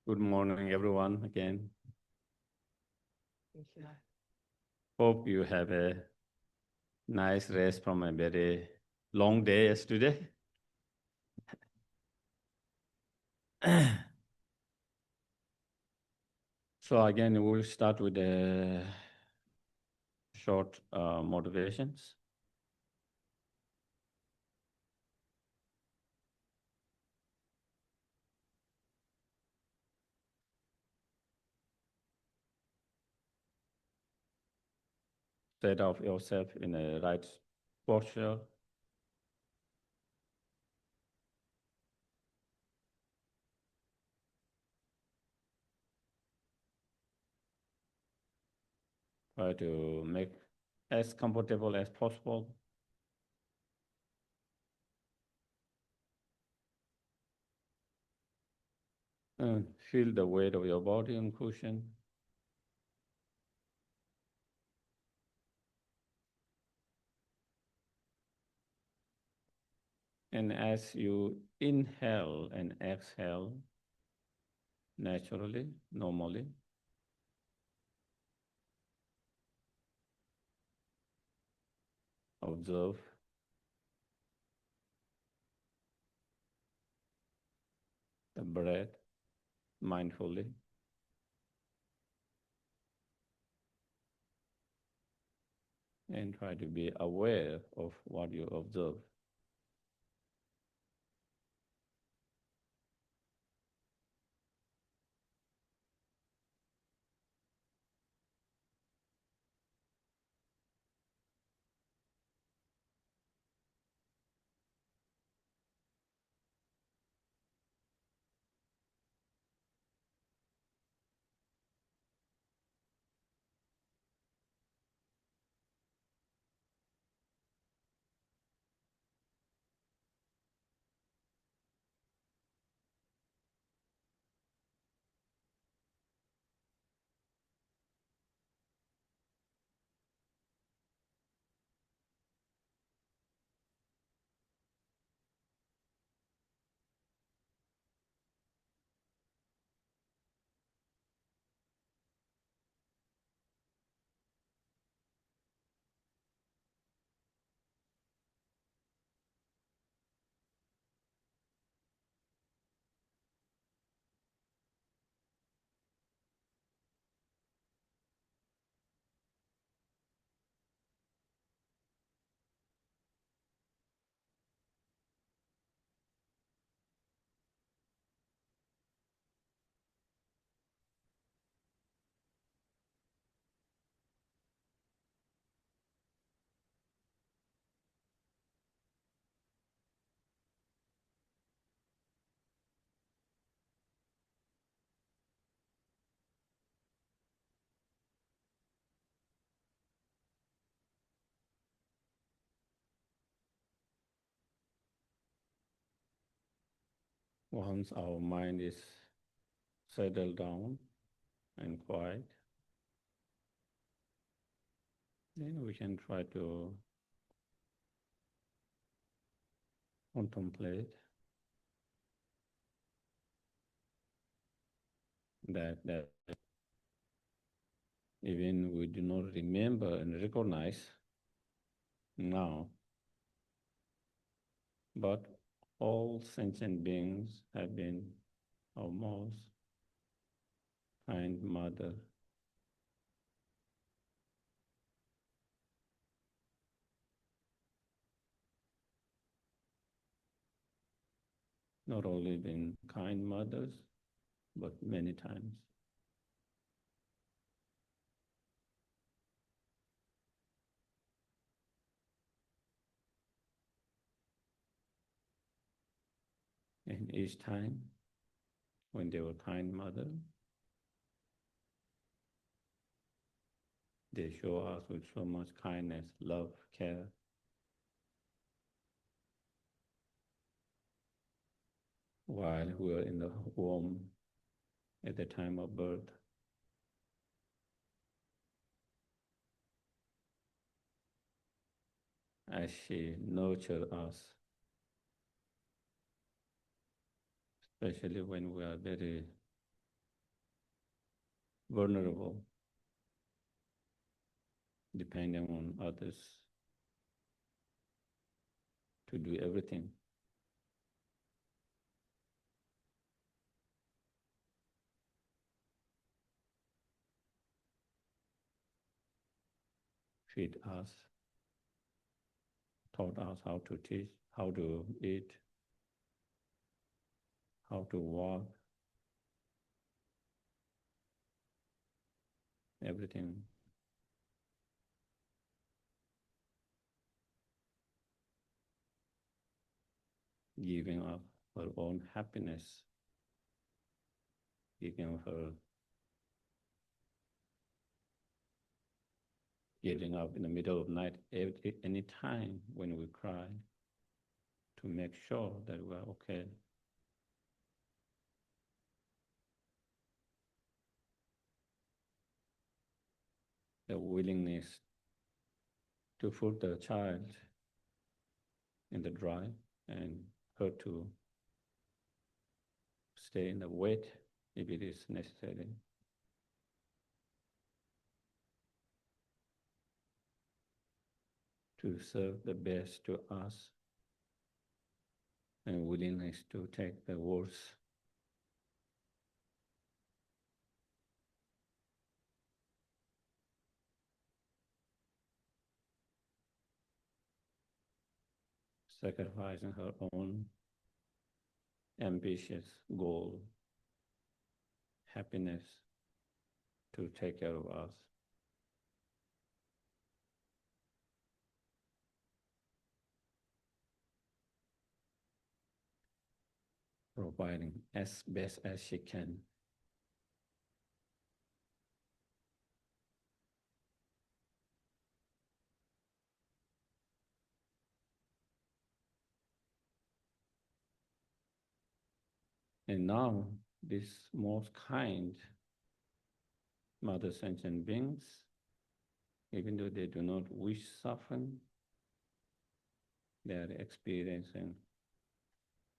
Good morning, everyone, again. Hope you have a nice rest from a very long day yesterday. So again, we'll start with the short motivations. Set up yourself in a right posture. Try to make as comfortable as possible. And feel the weight of your body on cushion. And as you inhale and exhale naturally, normally, observe the breath mindfully. And try to be aware of what you observe. Once our mind is settled down and quiet, then we can try to contemplate that even we do not remember and recognize now, but all sentient beings have been our most kind mother. Not only been kind mothers, but many times. And each time when they were kind mother, they show us with so much kindness, love, care. While we were in the womb at the time of birth. As she nurtured us, especially when we are very vulnerable, depending on others to do everything. Feed us, taught us how to teach, how to eat, how to walk, everything. Giving up her own happiness, giving her getting up in the middle of the night any time when we cry to make sure that we're okay. The willingness to put the child in the dry and her to stay in the wet if it is necessary. To serve the best to us and willingness to take the worst. Sacrificing her own ambitious goal, happiness, to take care of us. Providing as best as she can. And now, these most kind Mother Sentient beings, even though they do not wish suffering, they are experiencing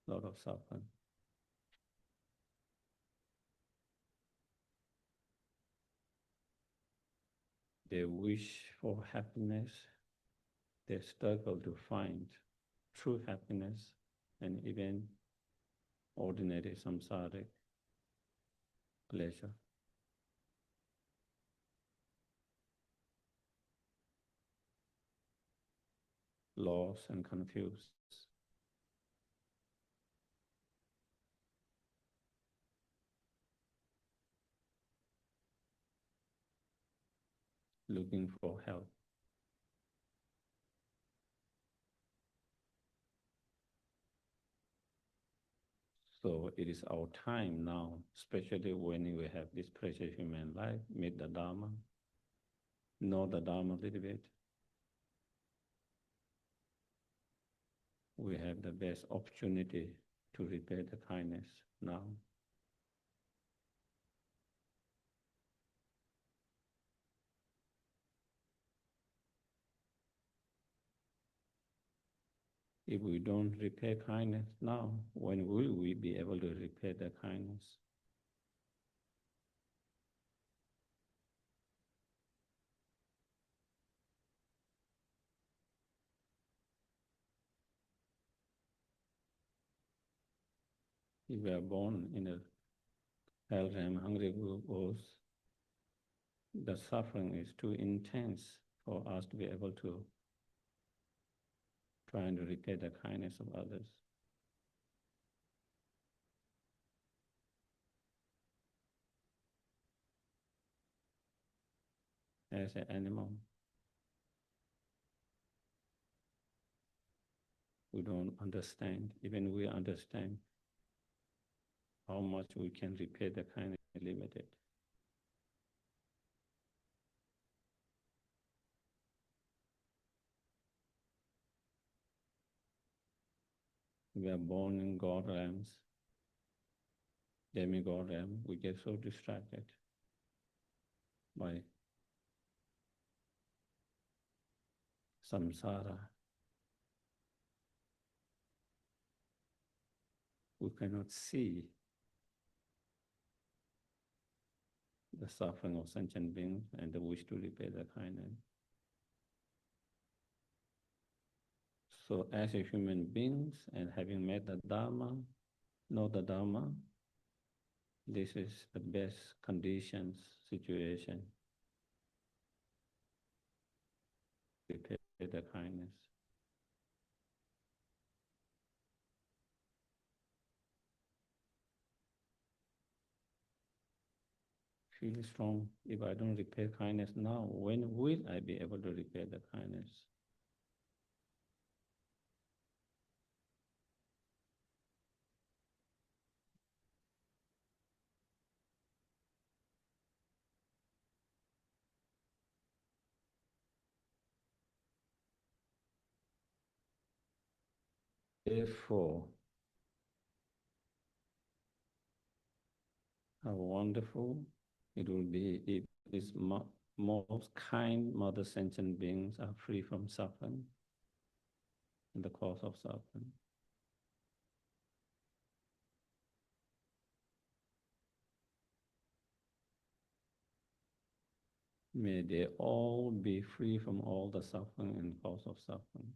a lot of suffering. They wish for happiness, they struggle to find true happiness and even ordinary samsaric pleasure. Lost and confused. Looking for help. So it is our time now, especially when we have this precious human life, meet the Dharma, know the Dharma a little bit. We have the best opportunity to repay the kindness now. If we don't repay kindness now, when will we be able to repay the kindness? If we are born in a hell realm, hungry ghost, the suffering is too intense for us to be able to try and repay the kindness of others. As an animal, we don't understand, even we understand how much we can repay the kindness limited. We are born in God realms, demigod realm, we get so distracted by samsara. We cannot see the suffering of sentient beings and the wish to repay the kindness. So as a human beings and having met the Dharma, know the Dharma, this is the best conditions, situation, to repay the kindness. Feel strong. If I don't repay kindness now, when will I be able to repay the kindness? Therefore, how wonderful it will be if these most kind mother sentient beings are free from suffering and the cause of suffering. May they all be free from all the suffering and cause of suffering.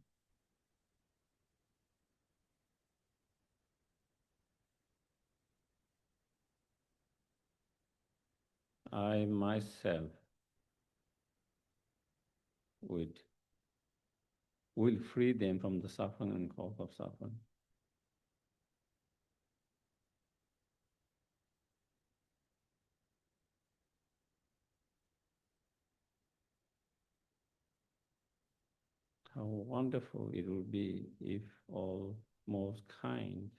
I myself will free them from the suffering and cause of suffering. How wonderful it will be if all most kind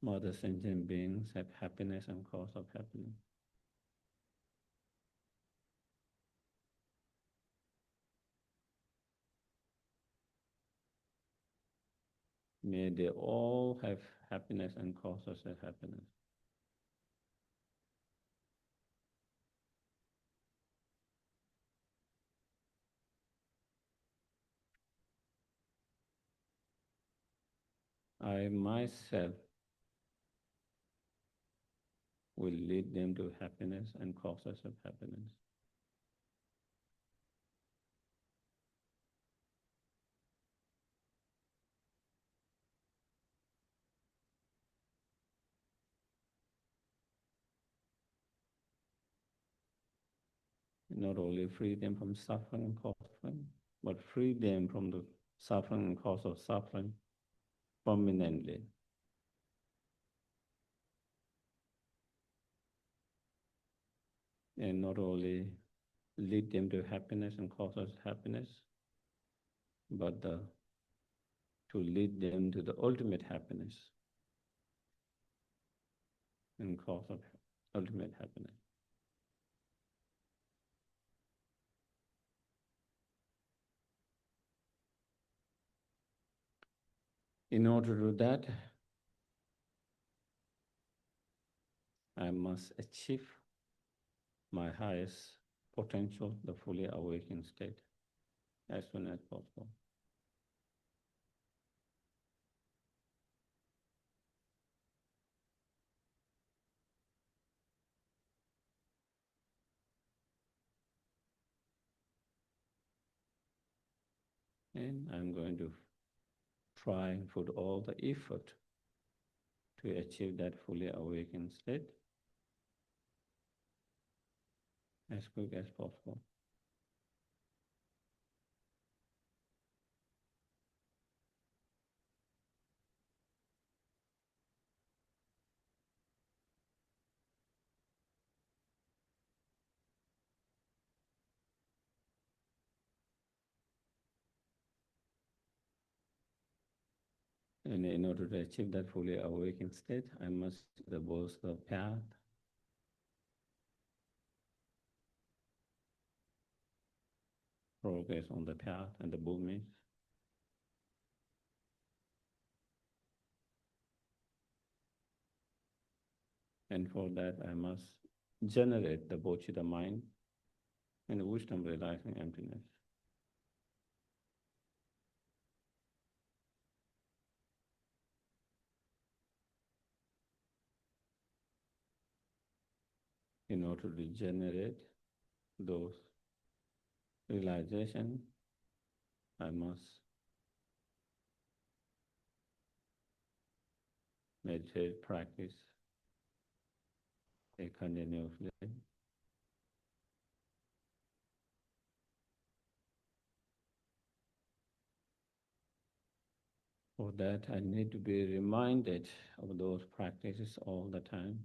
mother sentient beings have happiness and cause of happiness. May they all have happiness and causes of happiness. I myself will lead them to happiness and causes of happiness. Not only free them from suffering and cause of suffering, but free them from the suffering and cause of suffering permanently. And not only lead them to happiness and causes happiness, but to lead them to the ultimate happiness and cause of ultimate happiness. In order to do that, I must achieve my highest potential, the fully awakened state, as soon as possible. And I'm going to try and put all the effort to achieve that fully awakened state as quick as possible. And in order to achieve that fully awakened state, I must both the path progress on the path and the movements. And for that, I must generate the Bodhicitta mind and the wisdom realizing emptiness. in order to generate those realization, I must meditate, practice it continuously. For that, I need to be reminded of those practices all the time.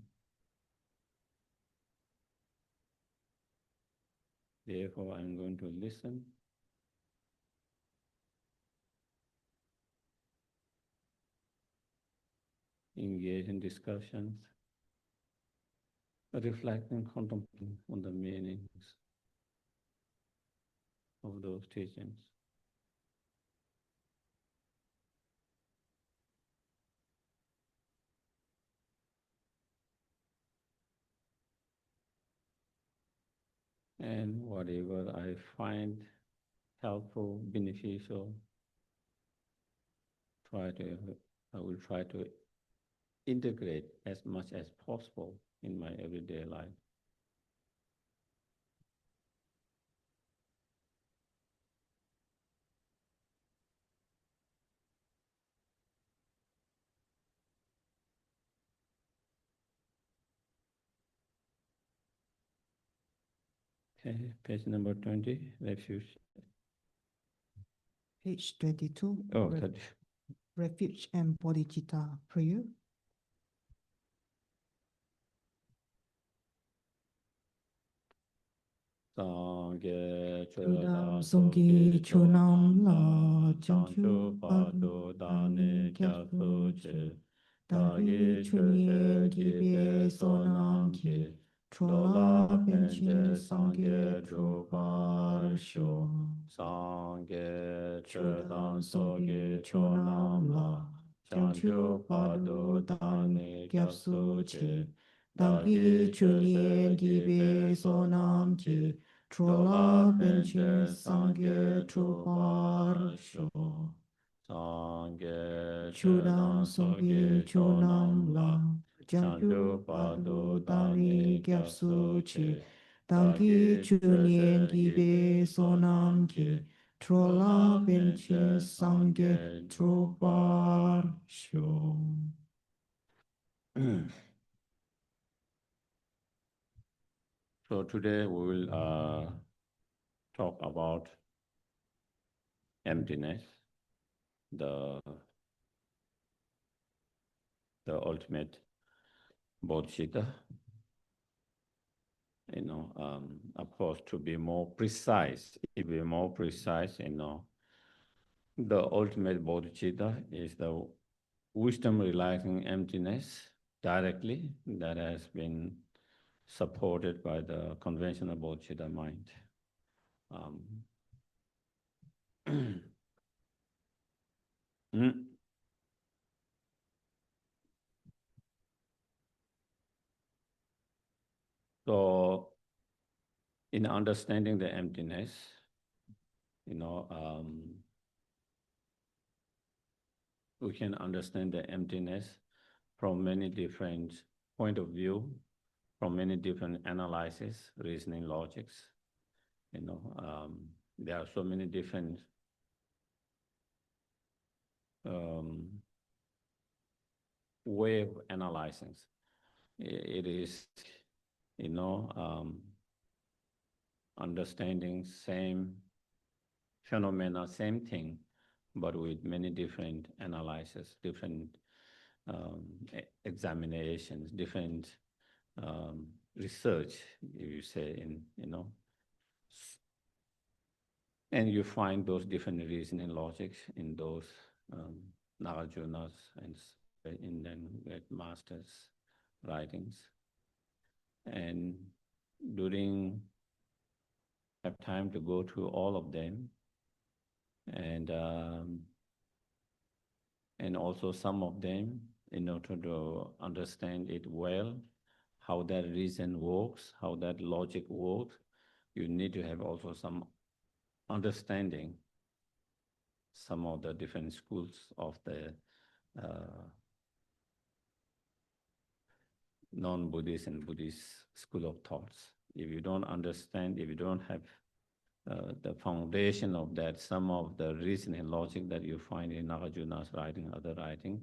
Therefore, I'm going to listen, engage in discussions, reflecting, contemplating on the meanings of those teachings. And whatever I find helpful, beneficial, I will try to integrate as much as possible in my everyday life. Okay, page number 20, refuge. Page 22, Oh, Refuge and Bodhicitta prayer. Sangye Chudam Songki Chunam La Chanchu Padu Dani Kyasu Che Dagi Chunyen Gibe Sonam Ki Trola Benchin Sangye Drupar Sho Sangye Chudam Songki Chunam La Chanchu Padu Dani Kyasu Che Dagi Chunyen Gibe Sonam Ki Trola Benchin Sangye Drupar Sho Sangye Chudam Songki Chunam La Chanchu Padu Dani Gyapsu Chi Dangi Chunyen Gibe Sonam Ki Trola Benchin Sangye Drupar Sho. So today we will talk about emptiness, the ultimate bodhicitta. Of course, to be more precise, the ultimate bodhicitta is the wisdom realizing emptiness directly that has been supported by the conventional bodhicitta mind. So, in understanding the emptiness, we can understand the emptiness from many different point of view, from many different analysis, reasoning, logics. There are so many different way of analyzing. It is, understanding same phenomena, same thing, but with many different analyses, different examinations, different research, you say, and you find those different reasoning logics in those Nagarjuna's and Indian great masters' writings. And during have time to go through all of them, and also some of them, in order to understand it well, how that reason works, how that logic works, you need to have also some understanding some of the different schools of the non-Buddhist and Buddhist school of thoughts. If you don't understand, if you don't have the foundation of that, some of the reason and logic that you find in Nagarjuna's writing, other writing,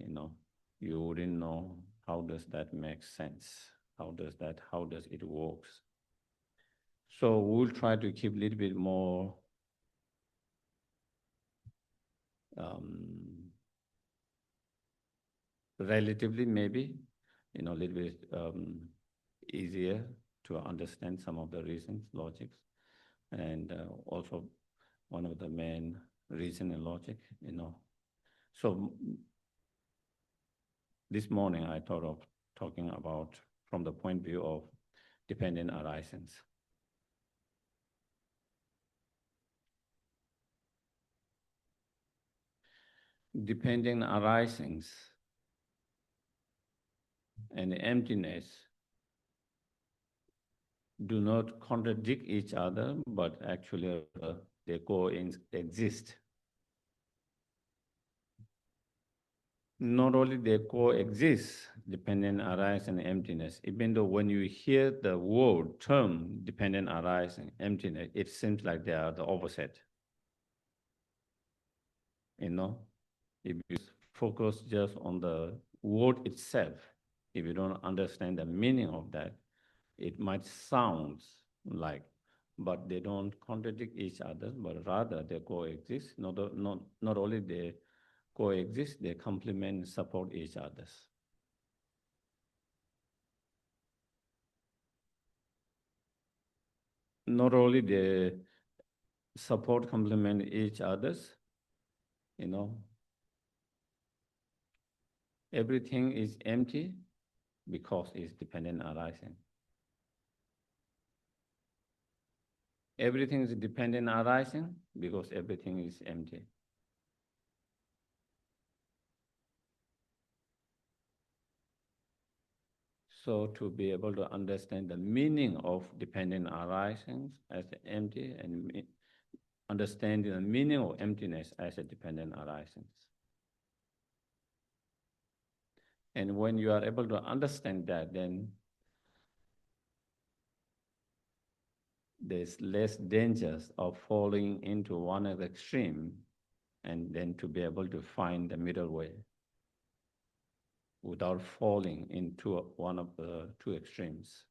you wouldn't know how does that make sense, how does it works. So we'll try to keep a little bit more relatively maybe, a little bit easier to understand some of the reasons, logics, and also one of the main reason and logic, So this morning I thought of talking about from the point of view of dependent arisings. Dependent arisings and emptiness do not contradict each other, but actually they coexist. Not only they coexist, dependent arising and emptiness, even though when you hear the word term dependent arising, emptiness, it seems like they are the opposite. If you focus just on the word itself, if you don't understand the meaning of that, it might sound like, but they don't contradict each other, but rather they coexist. Not only they coexist, they complement and support each other. Not only they support, complement each others, everything is empty because it's dependent arising. Everything is dependent arising because everything is empty. So to be able to understand the meaning of dependent arisings as empty and understanding the meaning of emptiness as a dependent arisings. And when you are able to understand that, then there's less dangers of falling into one of the extreme and then to be able to find the middle way without falling into one of the two extremes.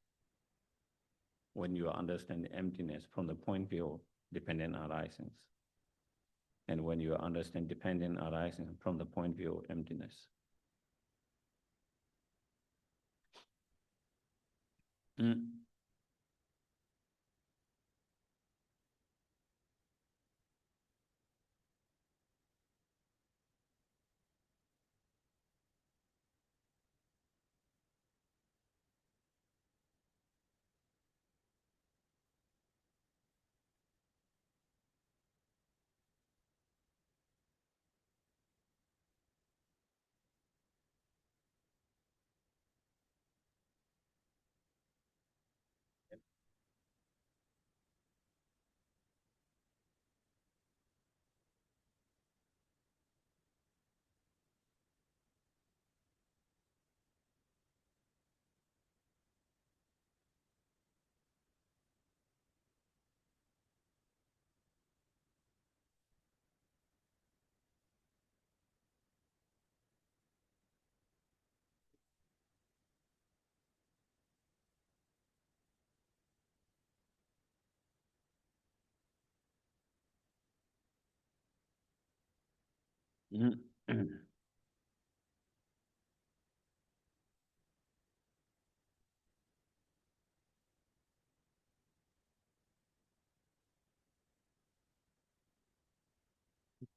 When you understand emptiness from the point of view of dependent arisings, and when you understand dependent arising from the point of view of emptiness.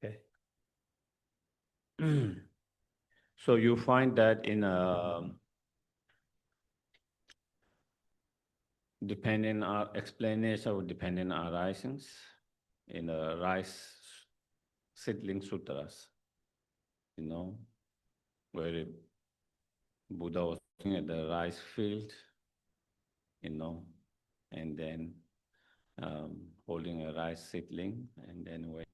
Okay. So you find that in dependent explanation of dependent arisings in the rice seedling sutras, where Buddha was looking at the rice field, and then holding a rice seedling, and then when,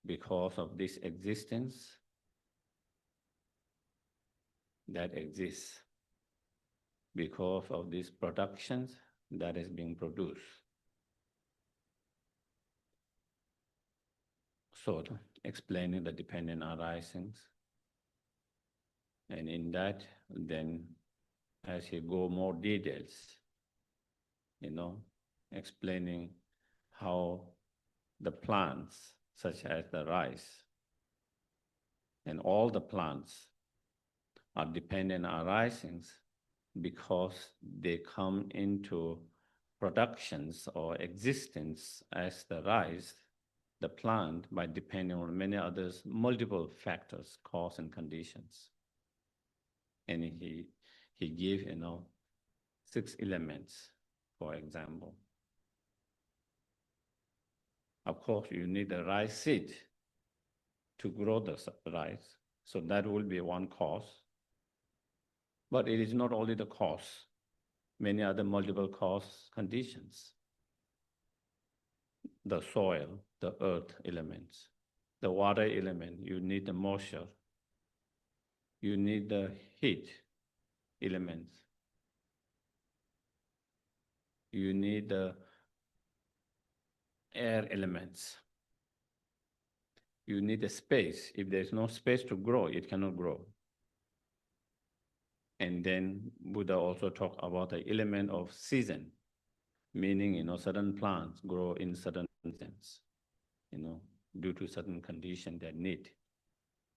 because of this existence that exists, because of these productions that is being produced. So explaining the dependent arisings. And in that, then as you go more details, explaining how the plants, such as the rice, and all the plants are dependent arisings because they come into productions or existence as the rice, the plant, by depending on many others, multiple factors, cause and conditions. And he gave, 6 elements, for example. Of course, you need the rice seed to grow the rice. So that will be one cause. But it is not only the cause, many other multiple cause conditions. The soil, the earth elements, the water element, you need the moisture. You need the heat elements. You need the air elements. You need the space. If there's no space to grow, it cannot grow. And then Buddha also talked about the element of season, meaning, certain plants grow in certain seasons, due to certain conditions they need,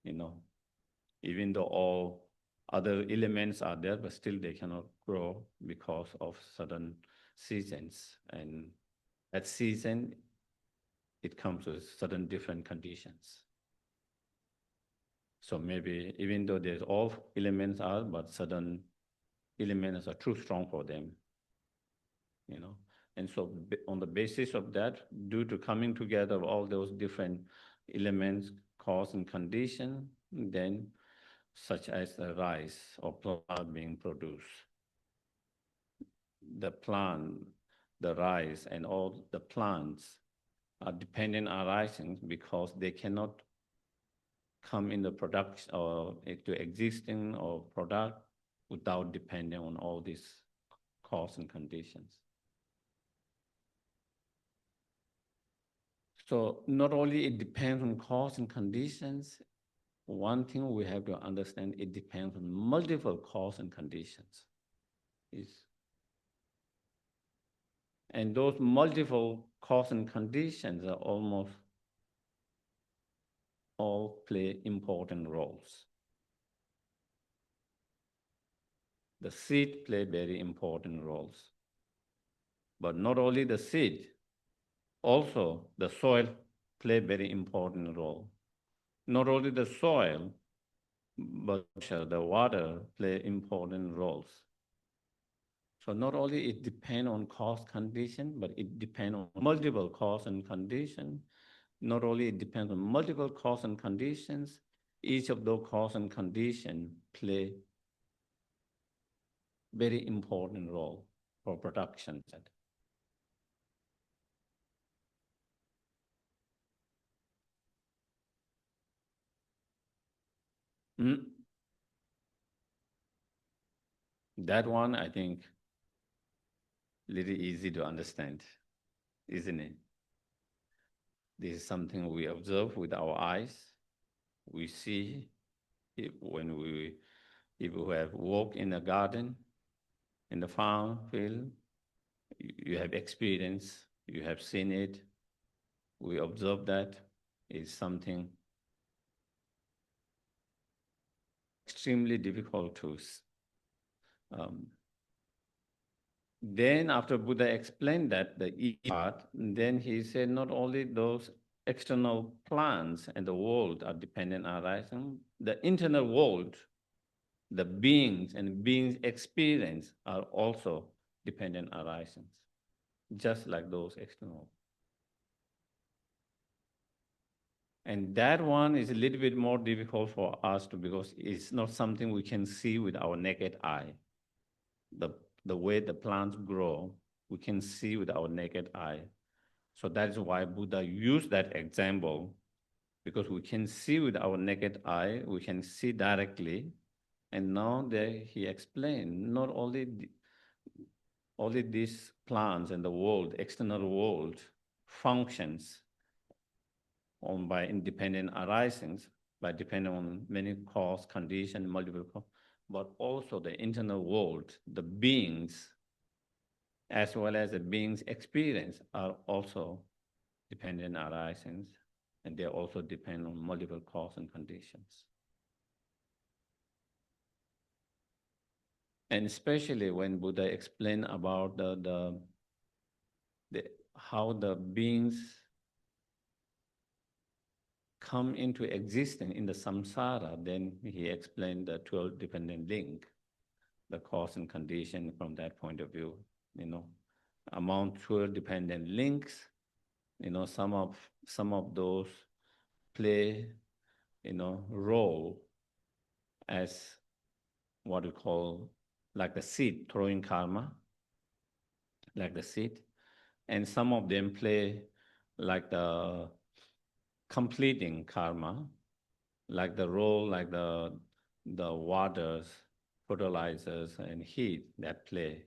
even though all other elements are there, but still they cannot grow because of certain seasons. And that season, it comes with certain different conditions. So maybe even though there's all elements are, but certain elements are too strong for them, And so on the basis of that, due to coming together of all those different elements, cause and condition, then such as the rice or plant being produced. The plant, the rice, and all the plants are dependent arising because they cannot come in the production or to existing or product without depending on all these cause and conditions. So not only it depends on cause and conditions, one thing we have to understand, it depends on multiple cause and conditions. And those multiple cause and conditions are almost all play important roles. The seed play very important roles. But not only the seed, also the soil play very important role. Not only the soil, but the water play important roles. So not only it depends on cause condition, but it depends on multiple cause and condition. Not only it depends on multiple cause and conditions, each of those cause and condition play very important role for production. That one, I think, little easy to understand, isn't it? This is something we observe with our eyes. We see if we have walked in a garden, in the farm field, you have experience, you have seen it. We observe that is something extremely difficult to. Then after Buddha explained that, the part, then he said not only those external plants and the world are dependent arising, the internal world, the beings and beings' experience are also dependent arisings, just like those external. And that one is a little bit more difficult for us because it's not something we can see with our naked eye. The way the plants grow, we can see with our naked eye. So that is why Buddha used that example, because we can see with our naked eye, we can see directly, And now he explained not only these plants and the world, external world, functions on by independent arisings, by depending on many cause, condition, multiple cause, but also the internal world, the beings, as well as the beings' experience are also dependent arisings, and they also depend on multiple cause and conditions. And especially when Buddha explained about how the beings come into existence in the samsara, then he explained the 12 dependent link, the cause and condition from that point of view. Among 12 dependent links, some of those play, role as what we call like the seed, throwing karma, like the seed. And some of them play like the completing karma, like the role, like the waters, fertilizers, and heat that play,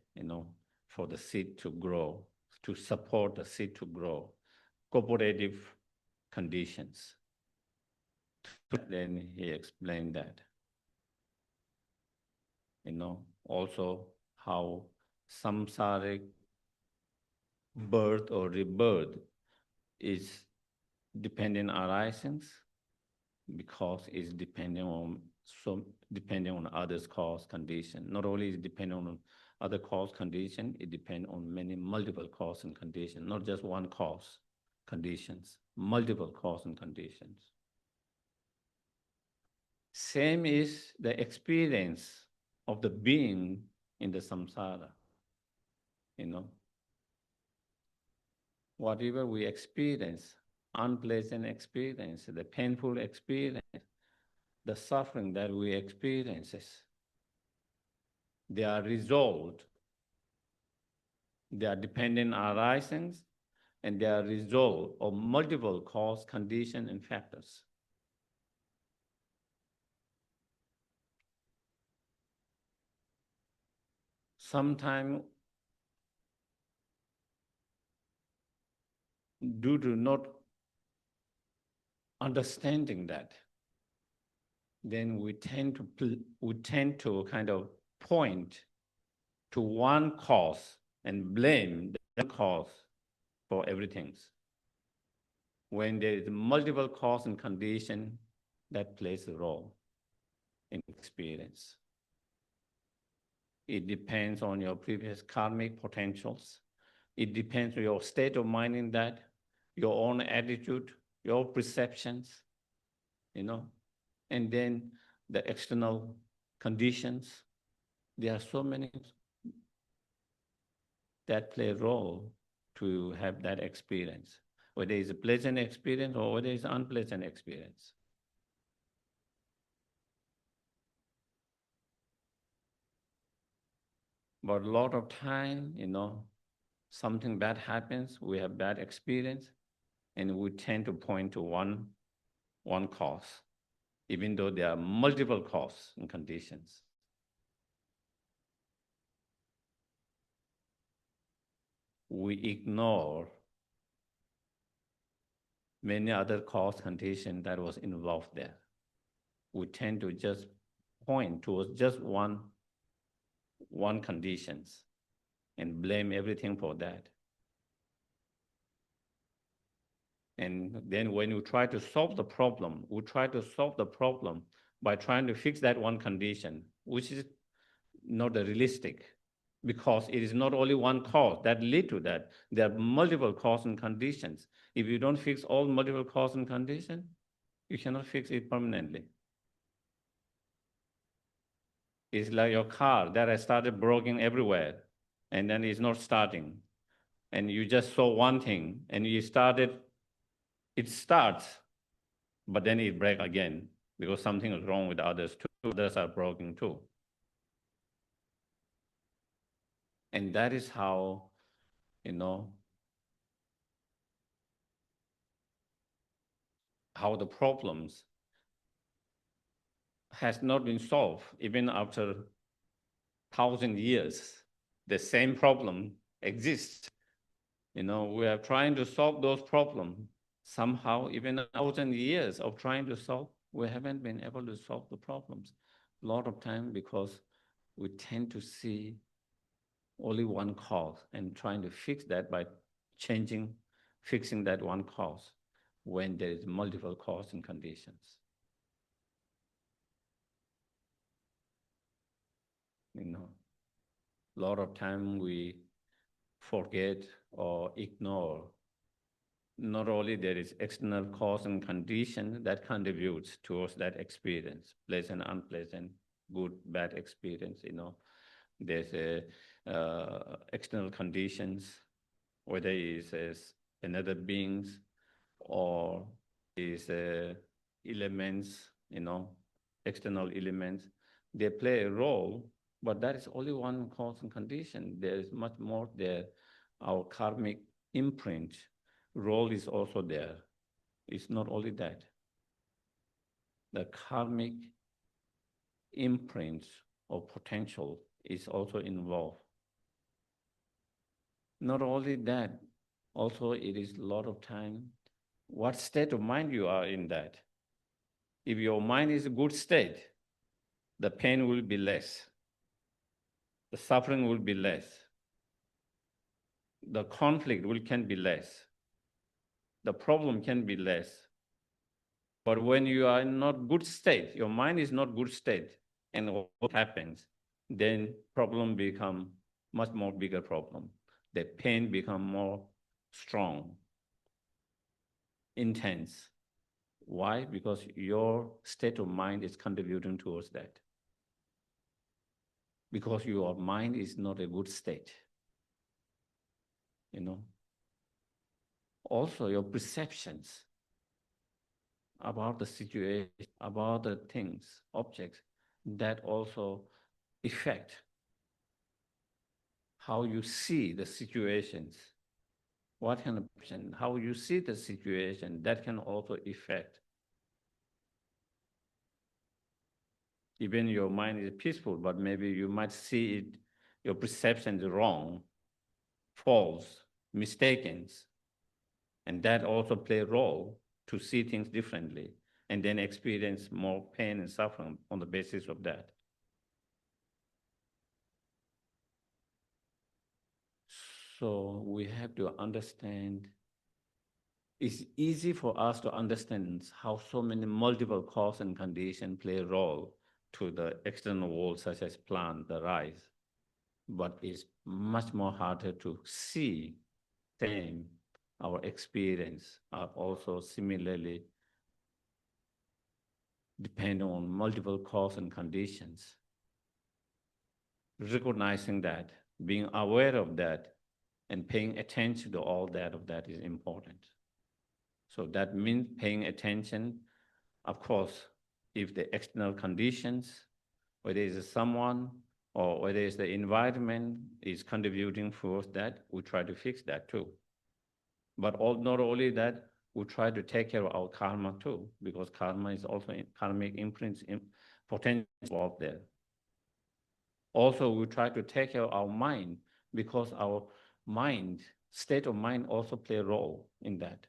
for the seed to grow, to support the seed to grow, cooperative conditions. Then he explained that, also how samsaric birth or rebirth is dependent arisings because it's depending on others' cause condition. Not only is it dependent on other cause condition, it depends on many multiple cause and condition, not just one cause conditions, multiple cause and conditions. Same is the experience of the being in the samsara, Whatever we experience, unpleasant experience, the painful experience, the suffering that we experience, they are resolved. They are dependent arisings, and they are result of multiple cause, condition, and factors. Sometimes, due to not understanding that, then we tend to kind of point to one cause and blame the cause for everything. When there is multiple cause and condition that plays a role in experience. It depends on your previous karmic potentials. It depends on your state of mind in that, your own attitude, your perceptions, and then the external conditions. There are so many that play a role to have that experience, whether it's a pleasant experience or whether it's an unpleasant experience. But a lot of time, something bad happens, we have bad experience, and we tend to point to one cause, even though there are multiple causes and conditions. We ignore many other cause conditions that was involved there. We tend to just point towards just one conditions and blame everything for that. And then when you try to solve the problem, we try to solve the problem by trying to fix that one condition, which is not realistic, because it is not only one cause that lead to that. There are multiple causes and conditions. If you don't fix all multiple causes and conditions, you cannot fix it permanently. It's like your car that has started broken everywhere, and then it's not starting. And you just saw one thing, and you started, it starts, but then it breaks again, because something is wrong with others too. Others are broken too. And that is how, how the problems has not been solved, even after 1,000 years. The same problem exists. We are trying to solve those problems. Somehow, even 1,000 years of trying to solve, we haven't been able to solve the problems. A lot of time because we tend to see only one cause and trying to fix that by fixing that one cause when there is multiple causes and conditions. A lot of time we forget or ignore not only there is external cause and condition that contributes towards that experience, pleasant, unpleasant, good, bad experience, there's external conditions, whether it's another beings or is elements, external elements, they play a role, but that is only one cause and condition. There is much more there. Our karmic imprint role is also there. It's not only that. The karmic imprint of potential is also involved. Not only that, also it is a lot of time, what state of mind you are in that. If your mind is a good state, the pain will be less. The suffering will be less. The conflict can be less. The problem can be less. But when you are in not good state, your mind is not good state, and what happens, then problem become much more bigger problem. The pain become more strong, intense. Why? Because your state of mind is contributing towards that. Because your mind is not a good state. Also, your perceptions about the situation, about the things, objects, that also affect how you see the situations. What kind of person, how you see the situation, that can also affect. Even your mind is peaceful, but maybe you might see it, your perception is wrong, false, mistaken. And that also play a role to see things differently and then experience more pain and suffering on the basis of that. So we have to understand, it's easy for us to understand how so many multiple causes and conditions play a role to the external world, such as plant, the rise. But it's much more harder to see same. Our experience are also similarly depend on multiple causes and conditions. Recognizing that, being aware of that, and paying attention to all that is important. So that means paying attention, of course, if the external conditions, whether it's someone or whether it's the environment is contributing towards that, we try to fix that too. But not only that, we try to take care of our karma too, because karma is also karmic imprints, potential involved there. Also, we try to take care of our mind, because our mind, state of mind also play a role in that.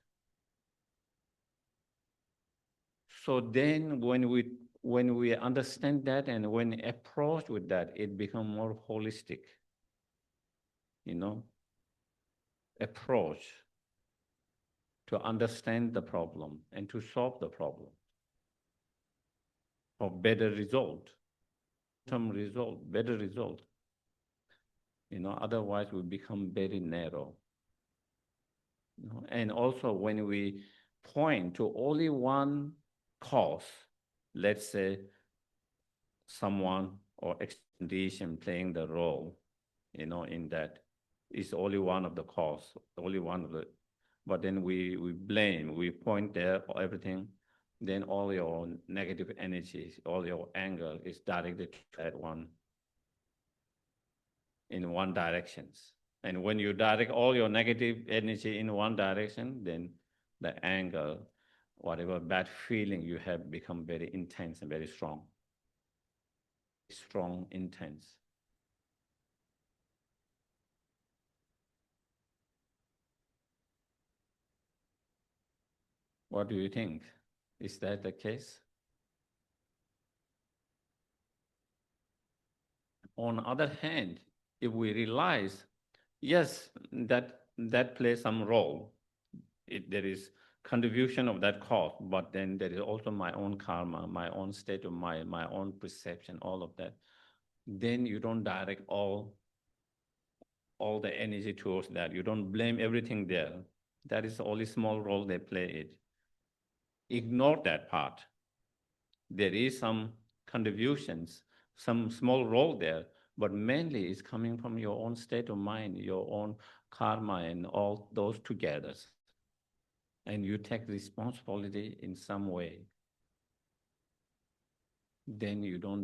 So then when we understand that and when approach with that, it becomes more holistic, approach to understand the problem and to solve the problem for better result, better result. Otherwise we become very narrow. And also when we point to only one cause, let's say someone or condition playing the role, in that, is only one of the cause, only one of the, but then we blame, we point there, everything, then all your negative energies, all your anger is directed at one, in one direction. And when you direct all your negative energy in one direction, then the anger, whatever bad feeling you have become very intense and very strong. strong, intense. What do you think? Is that the case? On the other hand, if we realize, yes, that plays some role, there is contribution of that cause, but then there is also my own karma, my own state of mind, my own perception, all of that. Then you don't direct all the energy towards that. You don't blame everything there. That is only small role they play it. Ignore that part. There is some contributions, some small role there, but mainly it's coming from your own state of mind, your own karma, and all those together. And you take responsibility in some way. Then you don't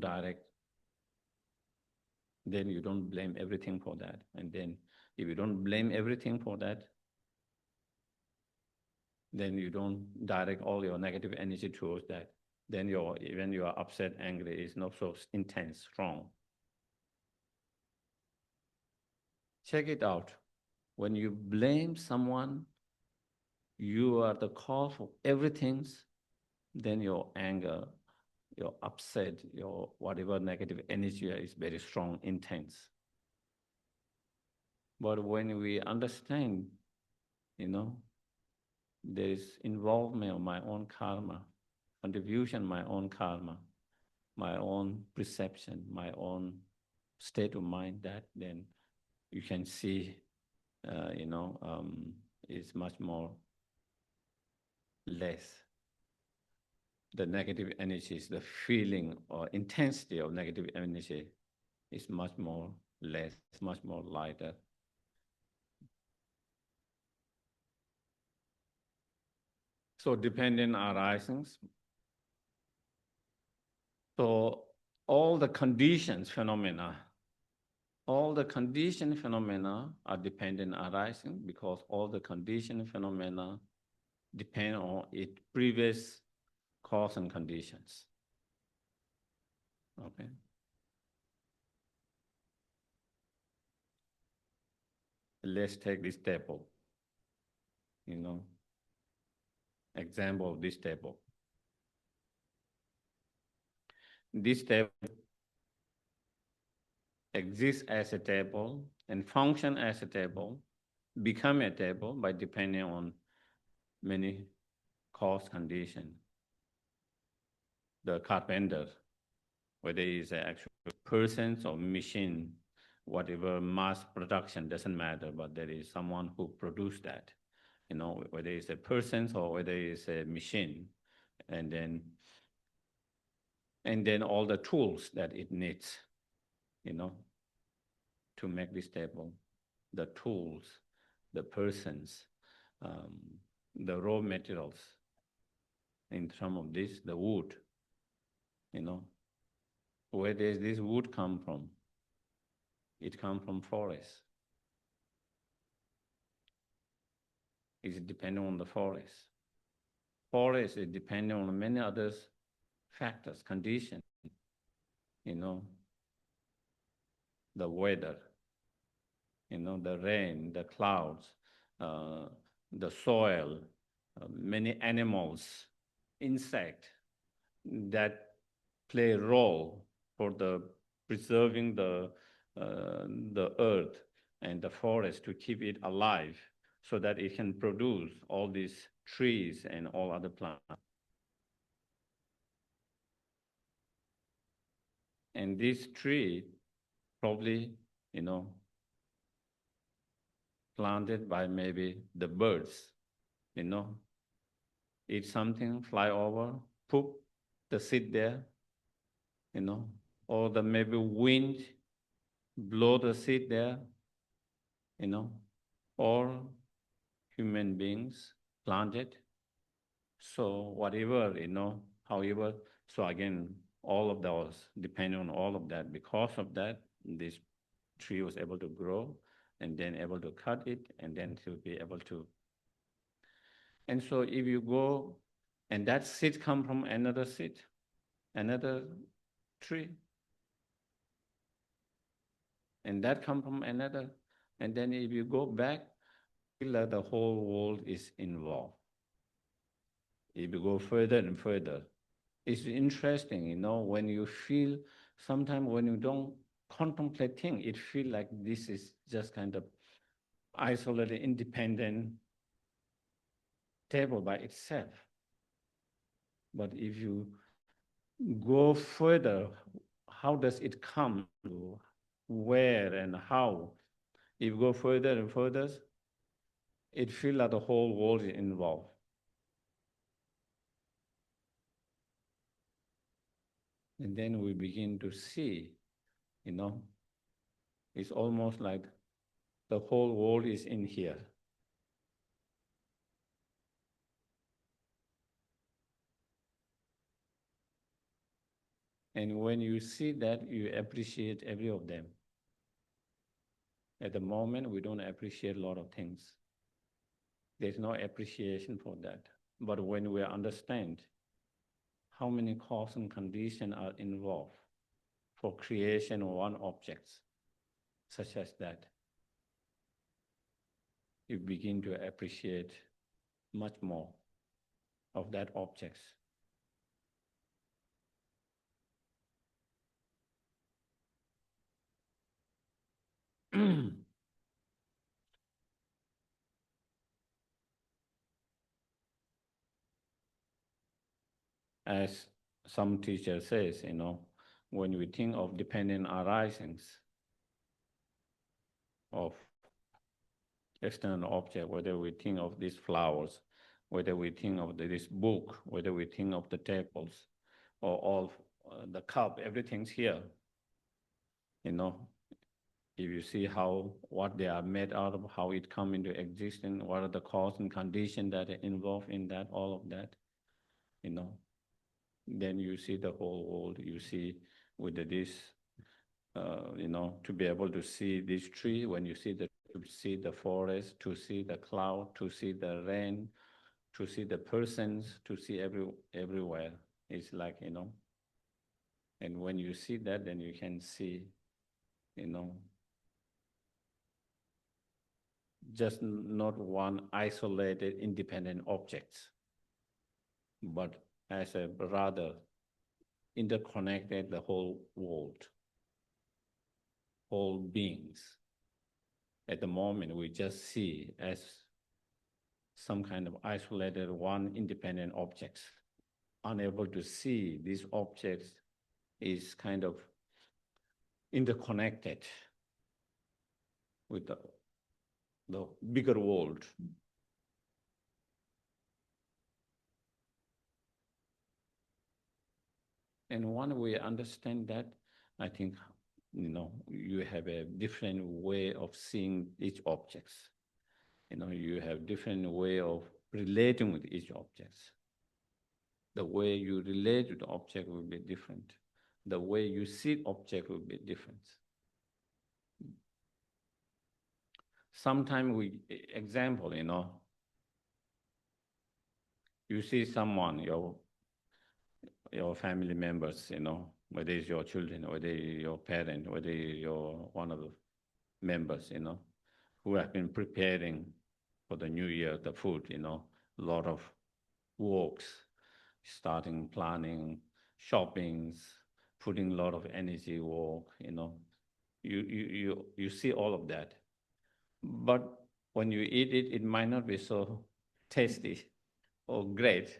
blame everything for that. And then if you don't blame everything for that, then you don't direct all your negative energy towards that. Then when you are upset, angry, it's not so intense, strong. Check it out. When you blame someone, you are the cause of everything, then your anger, your upset, your whatever negative energy is very strong, intense. But when we understand, there is involvement of my own karma, contribution, my own karma, my own perception, my own state of mind, that then you can see, it's much more less. The negative energies, the feeling or intensity of negative energy is much more less, much more lighter. So dependent arisings. So all the phenomena are dependent arising, because all the conditioned phenomena depend on its previous cause and conditions. Okay. Let's take this table. Example of this table. This table exists as a table and function as a table, become a table by depending on many cause conditions. The carpenter, whether it's an actual person or machine, whatever mass production, doesn't matter, but there is someone who produced that, whether it's a person or whether it's a machine, and then all the tools that it needs, to make this table, the tools, the persons, the raw materials. In terms of this, the wood, where does this wood come from? It comes from forest. It's dependent on the forest. Forest is dependent on many other factors, conditions, the weather, the rain, the clouds, the soil, many animals, insects that play a role for the preserving the earth and the forest to keep it alive, so that it can produce all these trees and all other plants. And this tree probably, planted by maybe the birds, eat something, fly over, poop the seed there, or the maybe wind blow the seed there, or human beings plant it. So whatever, however, so again, all of those depend on all of that. Because of that, this tree was able to grow, and then able to cut it, and then to be able to. And so if you go, and that seed come from another seed, another tree, And that comes from another. And then if you go back, feel like the whole world is involved. If you go further and further, it's interesting, when you feel, sometimes when you don't contemplate things, it feels like this is just kind of isolated, independent table by itself. But if you go further, how does it come to where and how? If you go further and further, it feels like the whole world is involved. And then we begin to see, it's almost like the whole world is in here. And when you see that, you appreciate every of them. At the moment, we don't appreciate a lot of things. There's no appreciation for that. But when we understand how many causes and conditions are involved for creation of one object, such as that, you begin to appreciate much more of that object. As some teacher says, when we think of dependent arisings of external object, whether we think of these flowers, whether we think of this book, whether we think of the tables, or all the cup, everything's here. If you see what they are made out of, how it come into existence, what are the cause and condition that are involved in that, all of that, then you see the whole world. You see with this, to be able to see this tree, when you see the forest, to see the cloud, to see the rain, to see the persons, to see everywhere. It's like, and when you see that, then you can see, just not one isolated, independent object, but as a rather interconnected the whole world, whole beings. At the moment, we just see as some kind of isolated one independent object, unable to see these objects is kind of interconnected with the bigger world. And when we understand that, I think, you have a different way of seeing each object. You have different way of relating with each object. The way you relate to the object will be different. The way you see object will be different. Sometimes example, you see someone, your family members, whether it's your children, whether it's your parent, whether you're one of the members, who have been preparing for the new year, the food, a lot of works, starting planning, shoppings, putting a lot of energy work, you see all of that. But when you eat it, it might not be so tasty or great,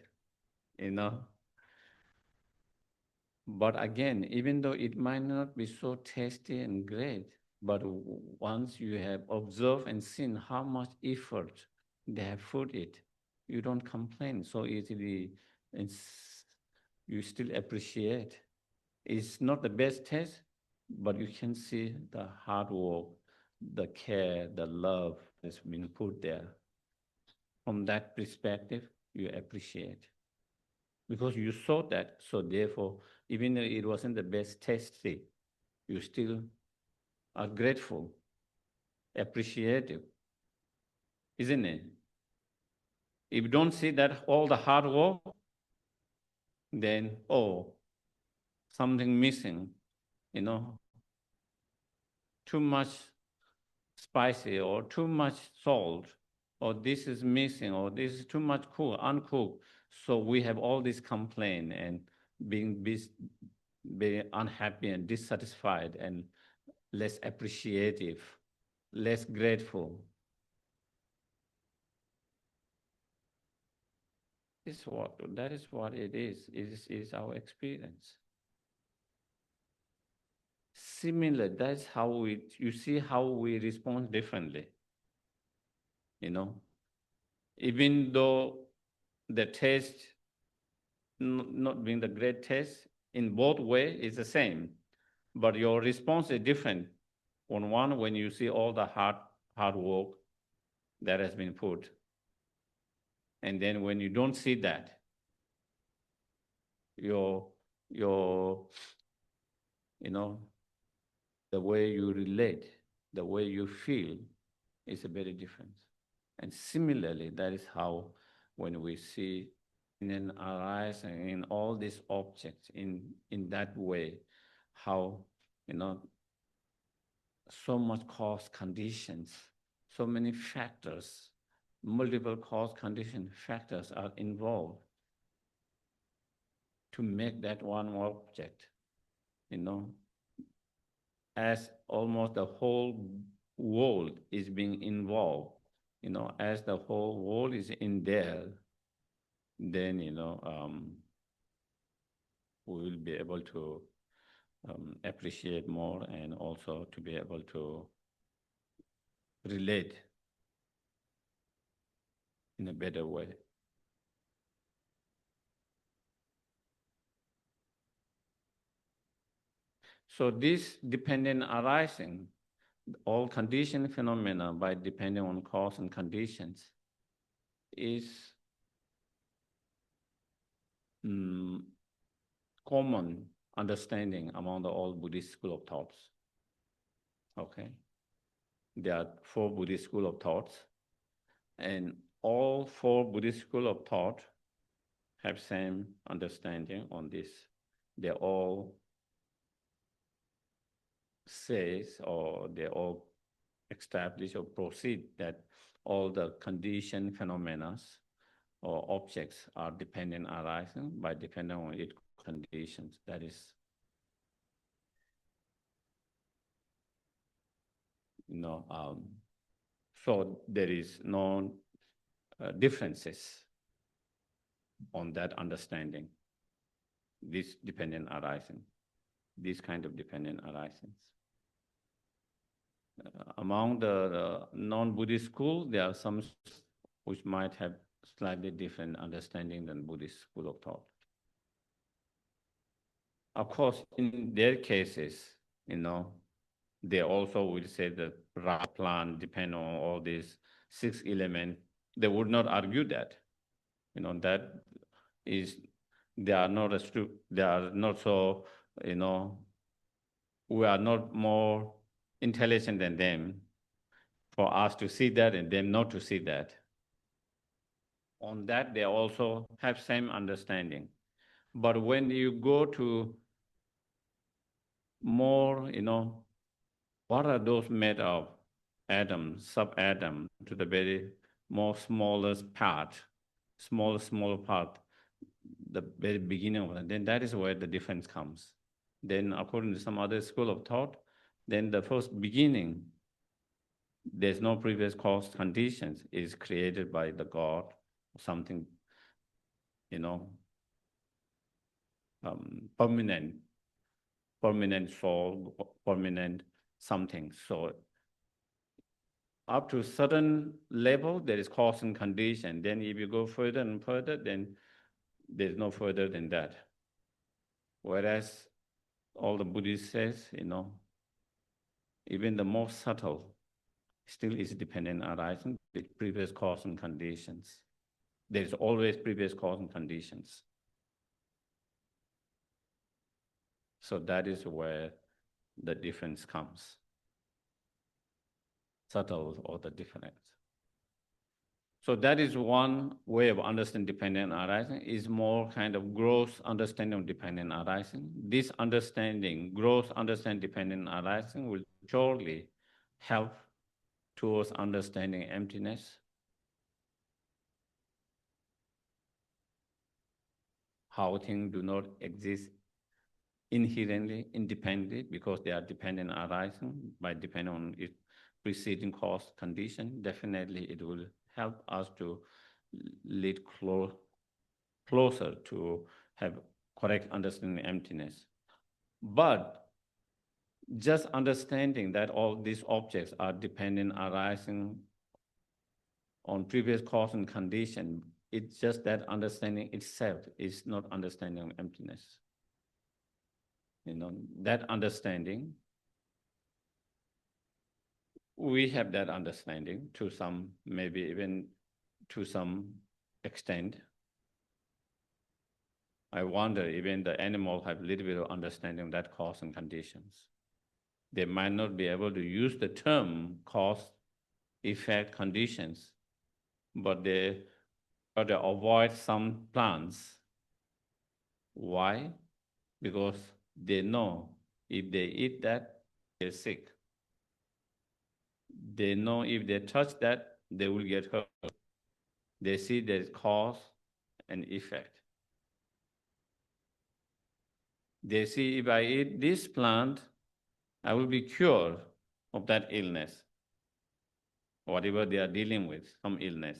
But again, even though it might not be so tasty and great, but once you have observed and seen how much effort they have put it, you don't complain so easily, and you still appreciate. It's not the best taste, but you can see the hard work, the care, the love that's been put there. From that perspective, you appreciate. Because you saw that, so therefore, even though it wasn't the best tasty, you still are grateful, appreciative, isn't it? If you don't see that all the hard work, then, something missing, too much spicy or too much salt, or this is missing, or this is too much uncooked. So we have all this complaint and being unhappy and dissatisfied and less appreciative, less grateful. That is what it is. It is our experience. Similar, that's how you see how we respond differently. Even though the taste not being the great taste in both ways is the same, but your response is different. On one, when you see all the hard work that has been put, and then when you don't see that, your the way you relate, the way you feel is a very different. And similarly, that is how when we see in our eyes and in all these objects in that way, how so much cause conditions, so many factors, multiple cause condition factors are involved to make that one object, as almost the whole world is being involved, as the whole world is in there, then, we will be able to appreciate more and also to be able to relate in a better way. So this dependent arising, all conditioned phenomena by depending on cause and conditions, is common understanding among all Buddhist school of thoughts. Okay, there are 4 Buddhist school of thoughts, and all 4 Buddhist school of thought have same understanding on this. They all says, or they all establish or proceed that all the conditioned phenomena or objects are dependent arising by depending on its conditions. That is, so there is no differences on that understanding, this dependent arising, this kind of dependent arisings. Among the non-Buddhist school, there are some which might have slightly different understanding than Buddhist school of thought. Of course, in their cases, they also will say that Ra plan depend on all these 6 elements. They would not argue that. That is, they are not so, we are not more intelligent than them for us to see that and them not to see that. On that, they also have same understanding. But when you go to more, what are those made of? Atoms, sub-atom, to the very more smallest part, smaller part, the very beginning of it, then that is where the difference comes. Then according to some other school of thought, then the first beginning, there's no previous cause conditions, is created by the God, something, permanent soul, permanent something. So up to a certain level, there is cause and condition. Then if you go further and further, then there's no further than that. Whereas all the Buddhists says, even the most subtle still is dependent arising with previous cause and conditions. There's always previous cause and conditions. So that is where the difference comes. Subtle or the difference. So that is one way of understanding dependent arising, is more kind of gross understanding of dependent arising. This understanding, gross understanding dependent arising, will surely help towards understanding emptiness. How things do not exist inherently, independently, because they are dependent arising by depending on its preceding cause condition. Definitely it will help us to lead closer to have correct understanding emptiness. But just understanding that all these objects are dependent arising on previous cause and condition, it's just that understanding itself is not understanding emptiness. That understanding, we have that understanding to some, maybe even to some extent. I wonder even the animal have a little bit of understanding of that cause and conditions. They might not be able to use the term cause, effect, conditions, but they avoid some plants. Why? Because they know if they eat that, they're sick. They know if they touch that, they will get hurt. They see there's cause and effect. They see if I eat this plant, I will be cured of that illness, whatever they are dealing with, some illness.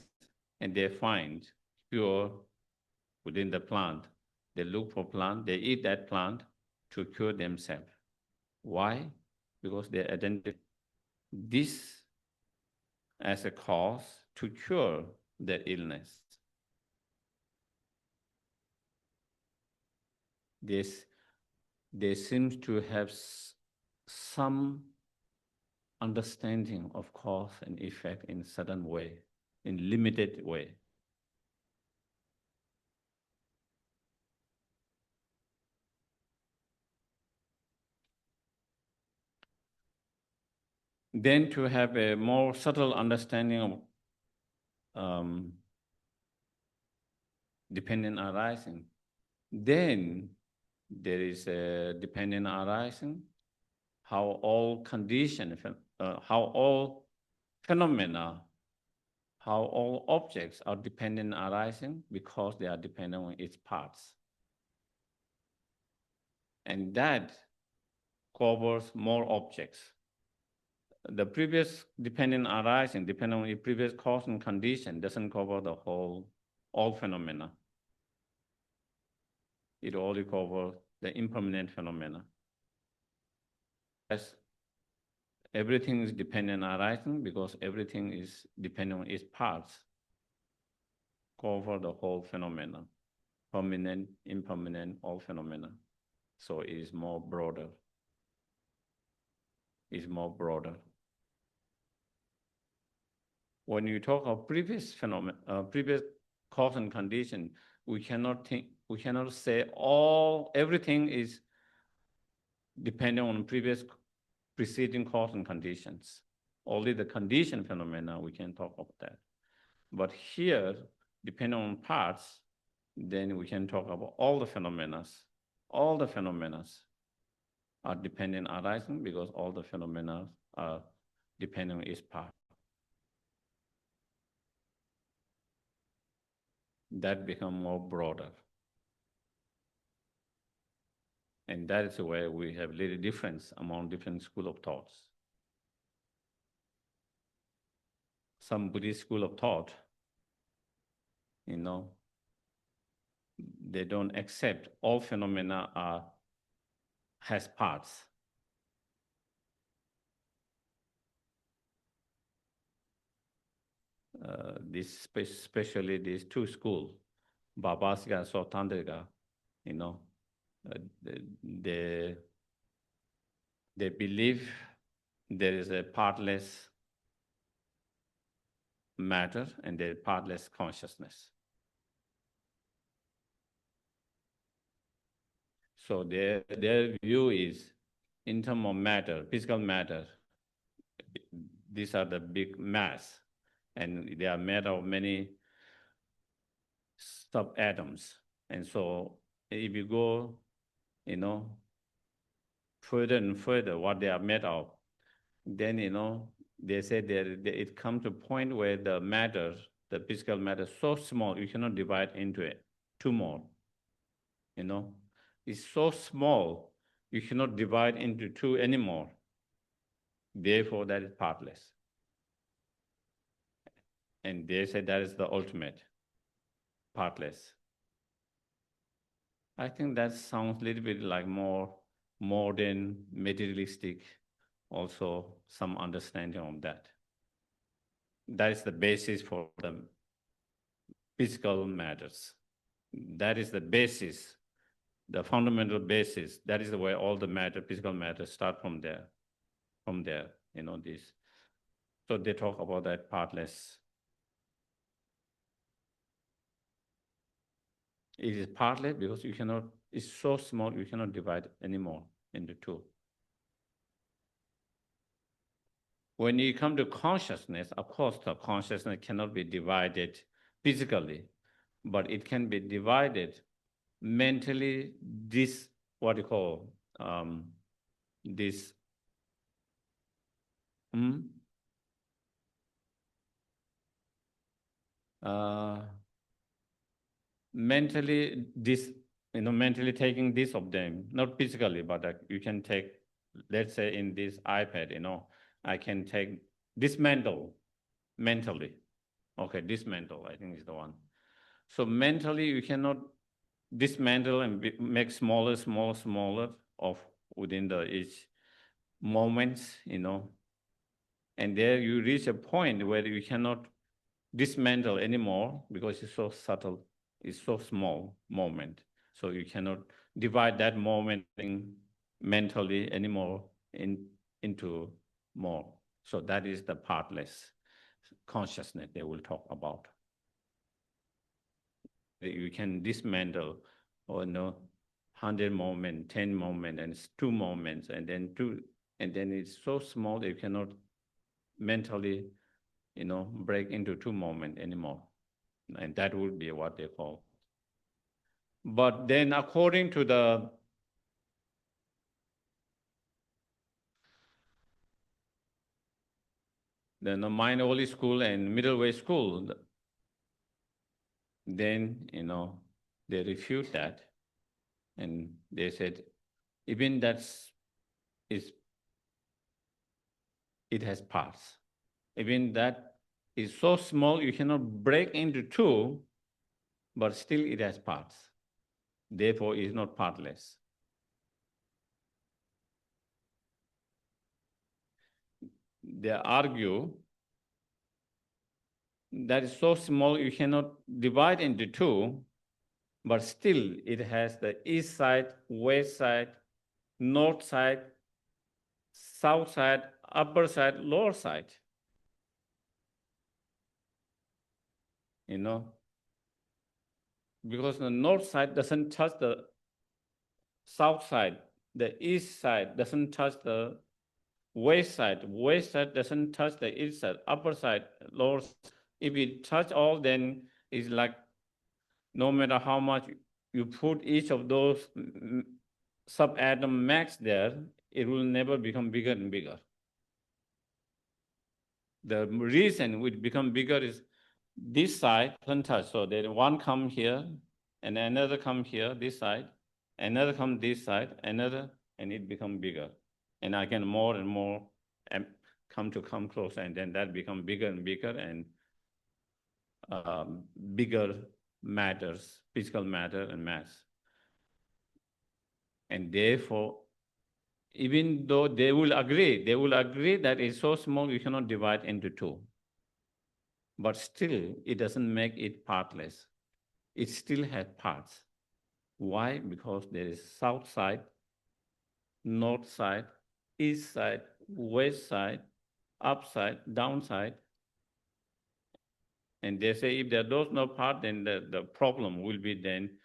And they find cure within the plant. They look for plant, they eat that plant to cure themselves. Why? Because they identify this as a cause to cure the illness. They seem to have some understanding of cause and effect in a certain way, in limited way. Then to have a more subtle understanding of dependent arising. Then there is a dependent arising, how all conditions, how all phenomena, how all objects are dependent arising because they are dependent on its parts. And that covers more objects. The previous dependent arising, depending on the previous cause and condition, doesn't cover the all phenomena. It only covers the impermanent phenomena. As everything is dependent arising because everything is dependent on its parts, cover the whole phenomena, permanent, impermanent, all phenomena. So it is more broader. It's more broader. When you talk of previous phenomena, previous cause and condition, we cannot say everything is dependent on preceding cause and conditions. Only the condition phenomena we can talk about that. But here, depending on parts, then we can talk about all the phenomena. All the phenomena are dependent arising because all the phenomena are dependent on its part. That become more broader. And that is where we have little difference among different school of thoughts. Some Buddhist school of thought, they don't accept all phenomena has parts. Especially these two schools, Babasika and Sotandrika, they believe there is a partless matter and there is partless consciousness. So their view is, in terms of matter, physical matter, these are the big mass, and they are made of many subatoms. And so if you go, further and further what they are made of, then, they say that it comes to a point where the matter, the physical matter, is so small, you cannot divide into it two more. It's so small, you cannot divide into two anymore. Therefore, that is partless. And they say that is the ultimate, partless. I think that sounds a little bit like more modern, materialistic, also some understanding of that. That is the basis for the physical matters. That is the basis, the fundamental basis. That is where all the matter, physical matter, start from there. This. So they talk about that partless. It is partless because you cannot, it's so small, you cannot divide anymore into two. When you come to consciousness, of course, the consciousness cannot be divided physically, but it can be divided mentally. This, what you call, this, mentally, this, mentally taking this of them, not physically, but you can take, let's say in this iPad, I can take dismantle mentally. Okay, dismantle, I think is the one. So mentally, you cannot dismantle and make smaller of within the each moments, and there you reach a point where you cannot dismantle anymore because it's so subtle, it's so small moment. So you cannot divide that moment mentally anymore into more. So that is the partless consciousness they will talk about. You can dismantle, 100 moments, 10 moments, and it's 2 moments, and then it's so small that you cannot mentally, break into 2 moments anymore. And that would be what they call. But then according to the Mind Holy School and Middle Way School, then, they refute that. And they said, even it has parts. Even that is so small, you cannot break into 2, but still it has parts. Therefore, it is not partless. They argue that is so small, you cannot divide into 2, but still it has the east side, west side, north side, south side, upper side, lower side. Because the north side doesn't touch the south side, the east side doesn't touch the west side doesn't touch the east side, upper side, lower side. If it touch all, then it's like no matter how much you put each of those subatom max there, it will never become bigger and bigger. The reason it will become bigger is this side doesn't touch. So then one come here, and another come here, this side, another come this side, another, and it become bigger. And I can more and more come closer, and then that become bigger and bigger, and bigger matters, physical matter and mass. And therefore, even though they will agree that it's so small you cannot divide into 2. But still, it doesn't make it partless. It still has parts. Why? Because there is south side, north side, east side, west side, upside, downside. And they say if there are those no part, then the problem will be then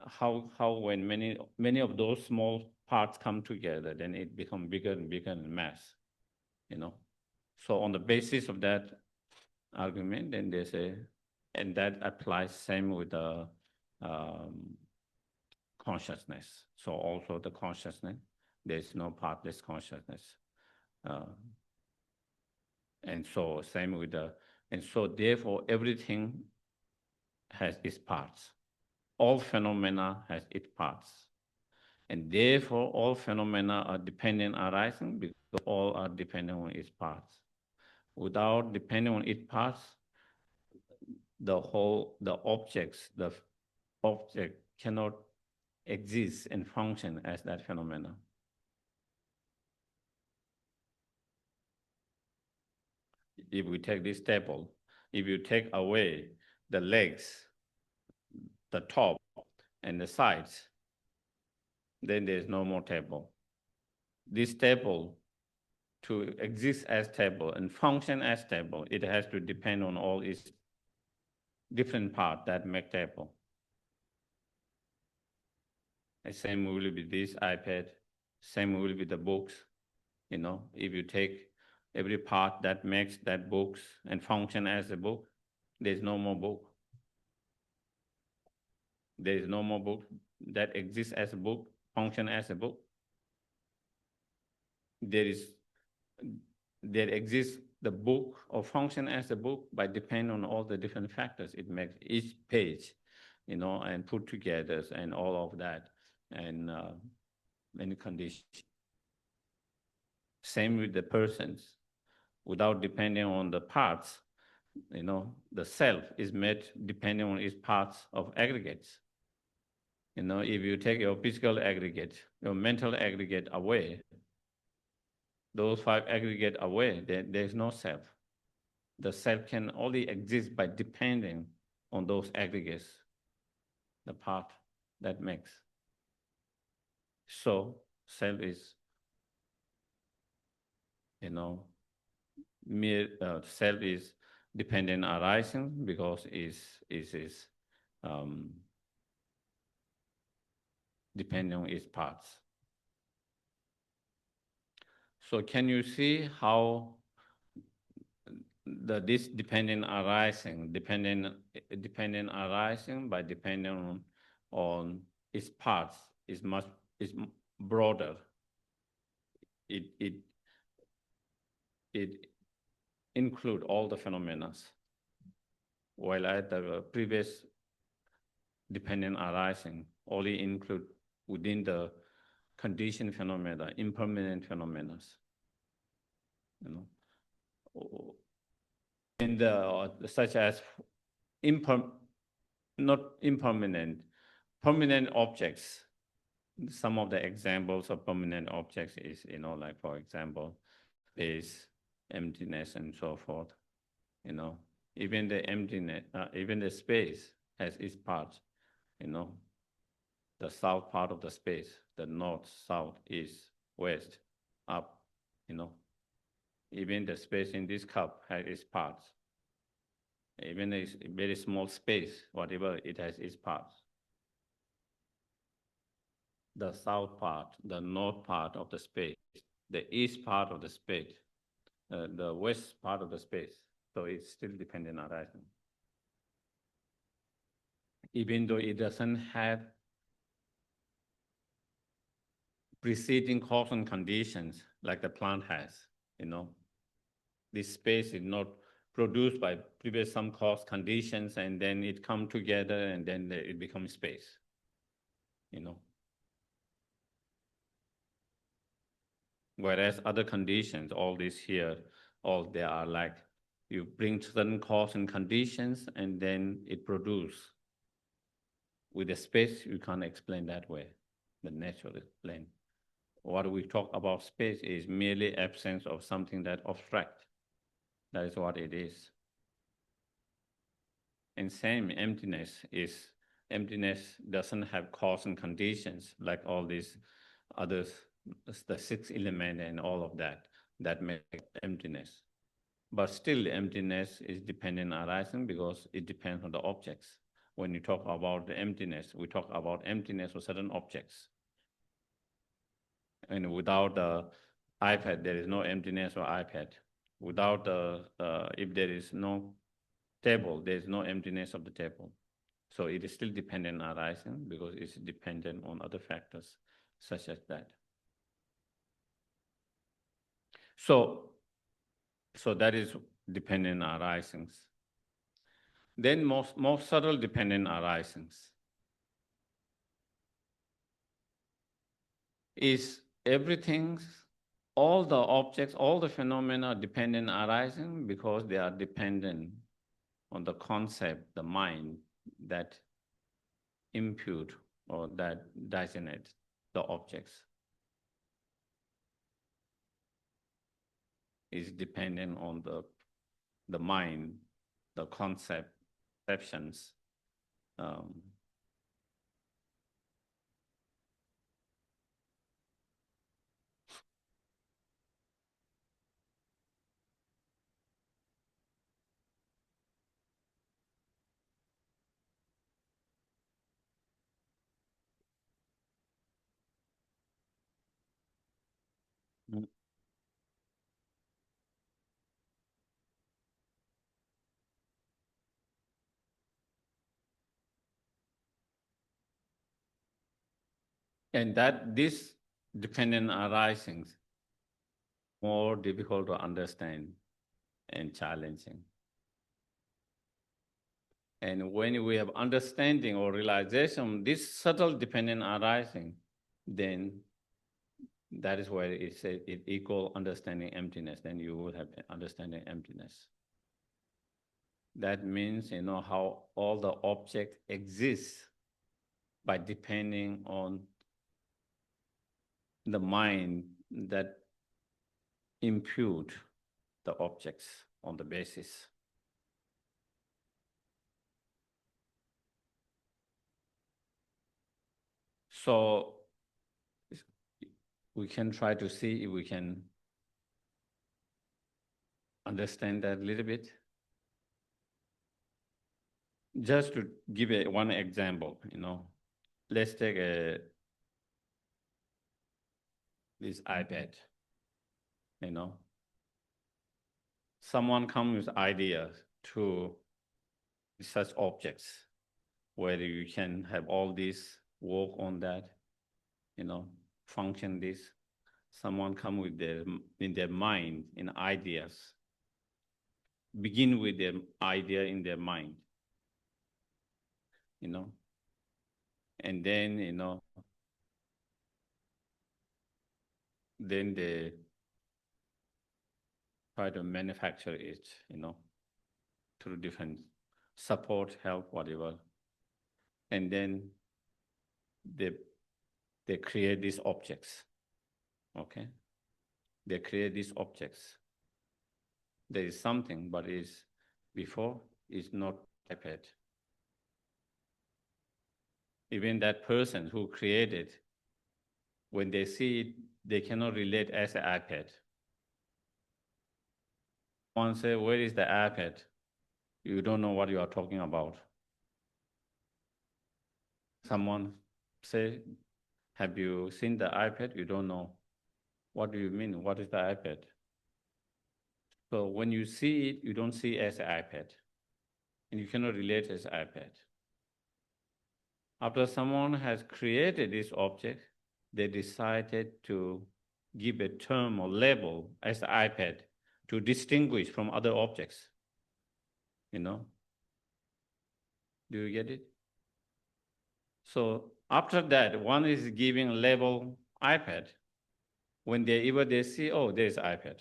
how when many of those small parts come together, then it becomes bigger and bigger in mass, So on the basis of that argument, then they say, and that applies same with the consciousness. So also the consciousness, there's no partless consciousness. And so same with and so therefore everything has its parts. All phenomena has its parts. And therefore all phenomena are dependent arising because all are dependent on its parts. Without depending on its parts, the object cannot exist and function as that phenomena. If we take this table, if you take away the legs, the top, and the sides, then there's no more table. This table, to exist as table and function as table, it has to depend on all its different parts that make table. The same will be this iPad, same will be the books. If you take every part that makes that books and function as a book, there's no more book. There is no more book that exists as a book, function as a book. There exists the book or function as a book by depending on all the different factors it makes each page, and put together and all of that, and many conditions. Same with the persons. Without depending on the parts, the self is made depending on its parts of aggregates. If you take your physical aggregate, your mental aggregate away, those 5 aggregate away, there's no self. The self can only exist by depending on those aggregates, the part that makes. So self is, mere self is dependent arising because is depending on its parts. So can you see how this dependent arising by depending on its parts is broader. It include all the phenomena, while at the previous dependent arising only include within the conditioned phenomena, impermanent phenomena. And such as not impermanent, permanent objects. Some of the examples of permanent objects is, like for example, space, emptiness, and so forth. Even the emptiness, even the space has its parts. The south part of the space, the north, south, east, west, up. Even the space in this cup has its parts. Even a very small space, whatever, it has its parts. The south part, the north part of the space, the east part of the space, the west part of the space. So it's still dependent arising. Even though it doesn't have preceding cause and conditions like the plant has, this space is not produced by previous some cause conditions and then it come together and then it becomes space, Whereas other conditions, all this here, they are like you bring certain cause and conditions and then it produce. With the space, you can't explain that way, the natural explain. What we talk about space is merely absence of something that abstract. That is what it is. And same emptiness doesn't have cause and conditions like all these others, the 6 elements and all of that make emptiness. But still emptiness is dependent arising because it depends on the objects. When you talk about the emptiness, we talk about emptiness of certain objects. And without the iPad, there is no emptiness of iPad. Without if there is no table, there is no emptiness of the table. So it is still dependent arising because it's dependent on other factors such as that. So that is dependent arisings. Then more subtle dependent arisings is everything, all the objects, all the phenomena are dependent arising because they are dependent on the concept, the mind that impute or that designate the objects. Is dependent on the mind, the concept, perceptions. And that this dependent arisings more difficult to understand and challenging. And when we have understanding or realization, this subtle dependent arising, then that is where it says it equal understanding emptiness. Then you will have understanding emptiness. That means, how all the objects exist by depending on the mind that impute the objects on the basis. So we can try to see if we can understand that a little bit. Just to give one example, let's take this iPad, Someone comes with ideas to such objects where you can have all this, work on that, function this. Someone come with in their mind, in ideas, begin with their idea in their mind, and then, then they try to manufacture it, through different support, help, whatever. And then they create these objects, okay? They create these objects. There is something, but before it's not iPad. Even that person who created, when they see it, they cannot relate as an iPad. One say, where is the iPad? You don't know what you are talking about. Someone say, have you seen the iPad? You don't know. What do you mean? What is the iPad? So when you see it, you don't see it as an iPad. And you cannot relate as iPad. After someone has created this object, they decided to give a term or label as iPad to distinguish from other objects. Do you get it? So after that, one is giving label iPad. When they see, oh, there is iPad.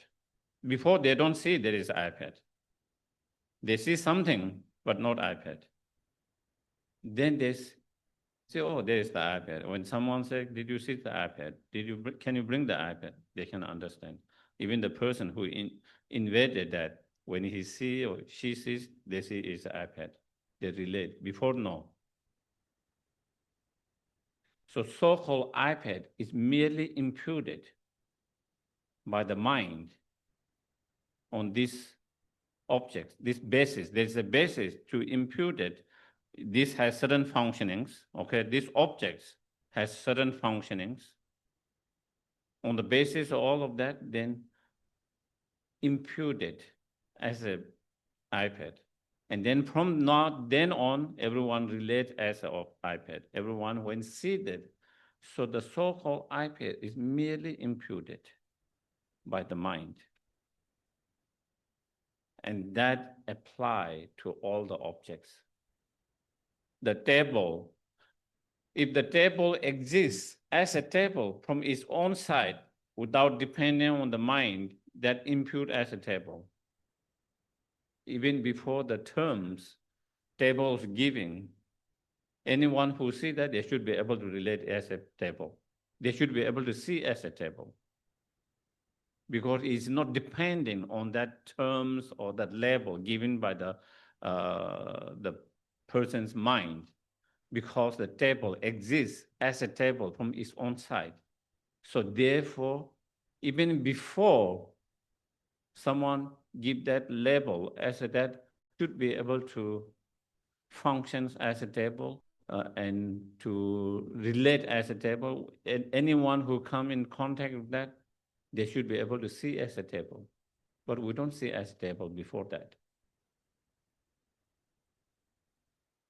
Before they don't see there is iPad. They see something, but not iPad. Then they say, oh, there is the iPad. When someone says, did you see the iPad? Can you bring the iPad? They can understand. Even the person who invented that, when he sees or she sees, they see it's the iPad. They relate. Before, no. So so-called iPad is merely imputed by the mind on this object, this basis. There's a basis to impute it. This has certain functionings, okay? This object has certain functionings. On the basis of all of that, then impute it as an iPad. And then from then on, everyone relate as an iPad. Everyone when see that. So the so-called iPad is merely imputed by the mind. And that applies to all the objects. The table, if the table exists as a table from its own side without depending on the mind, that impute as a table. Even before the terms, tables giving, anyone who sees that, they should be able to relate as a table. They should be able to see as a table. Because it's not depending on that terms or that label given by the person's mind, because the table exists as a table from its own side. So therefore, even before someone give that label as a that should be able to function as a table and to relate as a table. And anyone who come in contact with that, they should be able to see as a table. But we don't see as a table before that.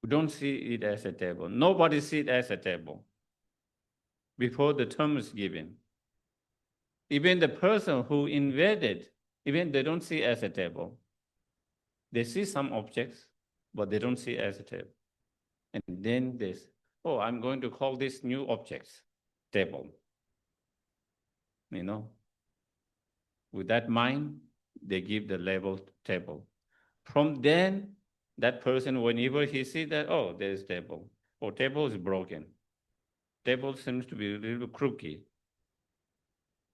We don't see it as a table. Nobody sees it as a table before the term is given. Even the person who invented, even they don't see as a table. They see some objects, but they don't see as a table. And then this, oh, I'm going to call this new objects table. You know, with that mind, they give the label table. From then, that person, whenever he sees that, oh, there's table, or table is broken, table seems to be a little crooked,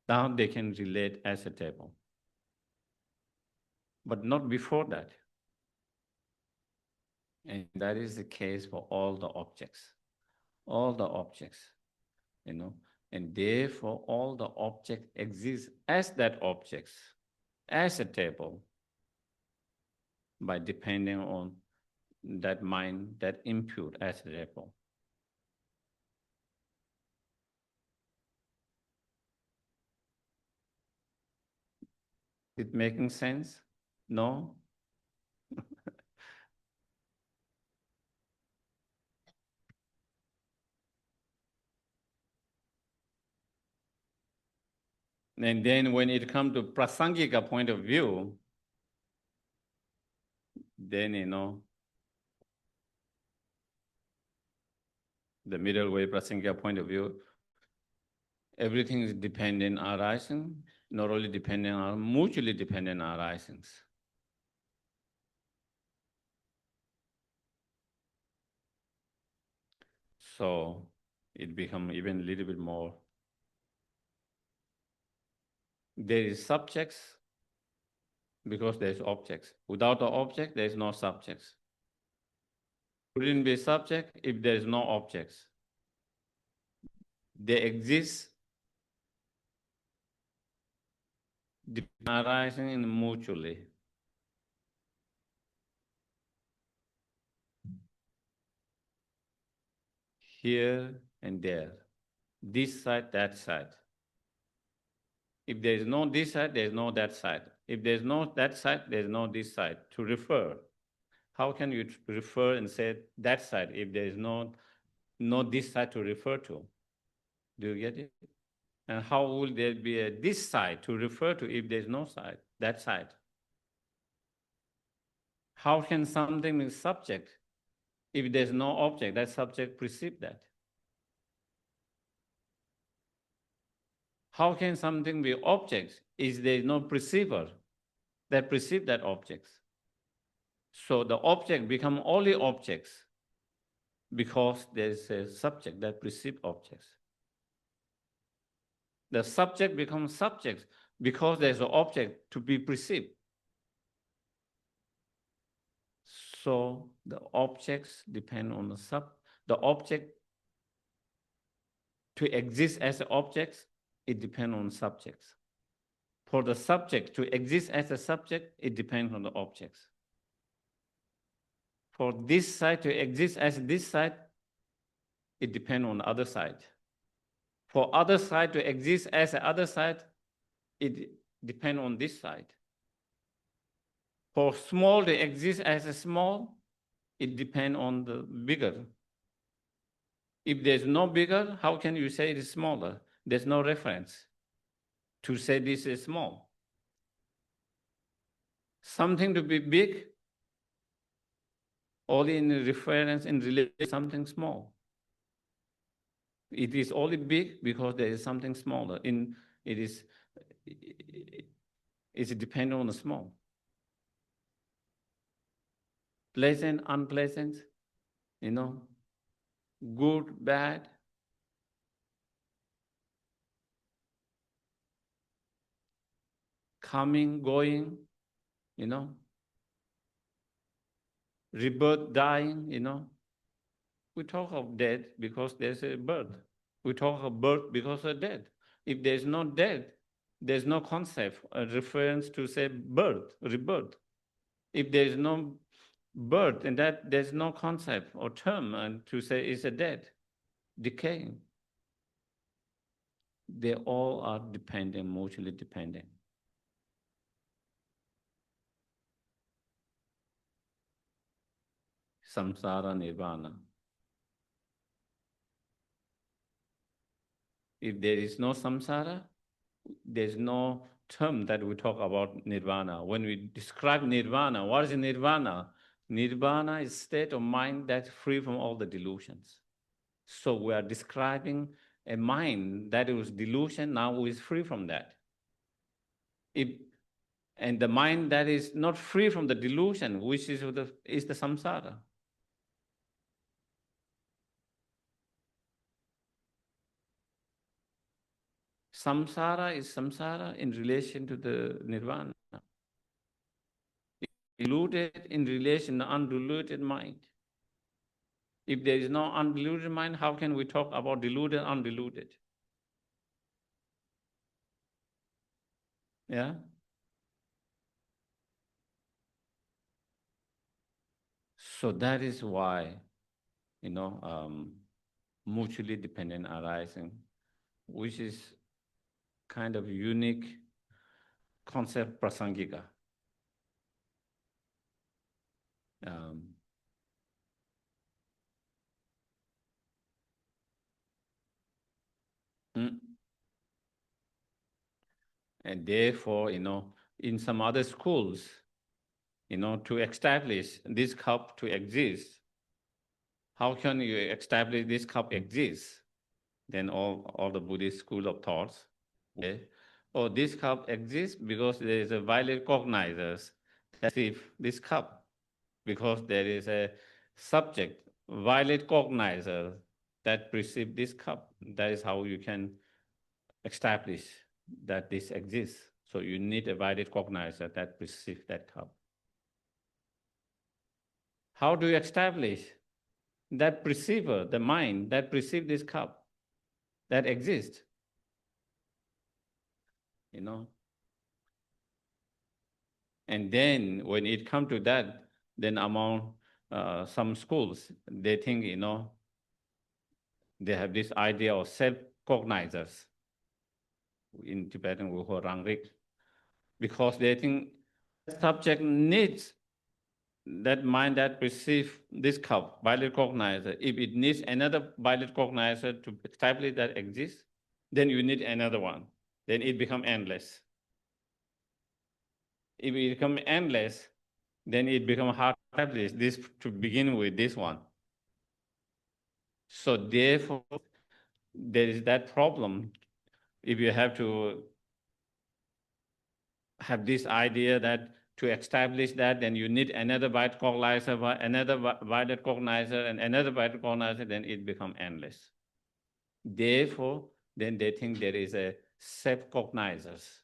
now they can relate as a table. But not before that. And that is the case for all the objects. All the objects, you know. And therefore, all the objects exist as that objects, as a table, by depending on that mind, that impute as a table. It making sense? No? And then when it comes to Prasangika point of view, then, you know, the middle way Prasangika point of view, everything is dependent arising, not only dependent on, mutually dependent arisings. So it becomes even a little bit more. There is subjects because there's objects. Without the object, there's no subjects. Wouldn't be subject if there's no objects. They exist arising in mutually. Here and there. This side, that side. If there is no this side, there is no that side. If there is no that side, there is no this side. To refer. How can you refer and say that side if there is no this side to refer to? Do you get it? And how will there be a this side to refer to if there is no side, that side? How can something be subject if there is no object? That subject precedes that. How can something be object if there is no perceiver that perceives that object? So the object become only objects because there is a subject that perceives objects. The subject becomes subject because there is an object to be perceived. So the objects depend on the object to exist as objects, it depends on subjects. For the subject to exist as a subject, it depends on the objects. For this side to exist as this side, it depends on the other side. For other side to exist as the other side, it depends on this side. For small to exist as a small, it depends on the bigger. If there's no bigger, how can you say it is smaller? There's no reference to say this is small. Something to be big, only in reference, in relation to something small. It is only big because there is something smaller. It's dependent on the small. Pleasant, unpleasant, good, bad. Coming, going, rebirth, dying, We talk of death because there's a birth. We talk of birth because of death. If there's no death, there's no concept, a reference to say birth, rebirth. If there's no birth, and that there's no concept or term and to say it's a death, decaying. They all are dependent, mutually dependent. Samsara nirvana. If there is no samsara, there's no term that we talk about nirvana. When we describe nirvana, what is nirvana? Nirvana is a state of mind that's free from all the delusions. So we are describing a mind that was delusion, now is free from that. And the mind that is not free from the delusion, which is the samsara. Samsara is samsara in relation to the nirvana. Diluted in relation to undiluted mind. If there is no undiluted mind, how can we talk about diluted, undiluted? Yeah? So that is why, mutually dependent arising, which is kind of unique concept, Prasangika. And therefore, in some other schools, to establish this cup to exist, how can you establish this cup exists? Then all the Buddhist school of thoughts, okay? Oh, this cup exists because there is a violet cognizers that perceive this cup, because there is a subject, violet cognizer that perceive this cup. That is how you can establish that this exists. So you need a violet cognizer that perceives that cup. How do you establish that perceiver, the mind that perceives this cup, that exists? And then when it comes to that, then among some schools, they think, they have this idea of self-cognizers. In Tibetan, we call rangrik, because they think subject needs that mind that perceives this cup, violet cognizer. If it needs another violet cognizer to establish that exists, then you need another one. Then it becomes endless. If it becomes endless, then it becomes hard to establish this to begin with, this one. So therefore, there is that problem. If you have to have this idea that to establish that, then you need another violet cognizer, another violet cognizer, and another violet cognizer, then it becomes endless. Therefore, then they think there is a self-cognizers,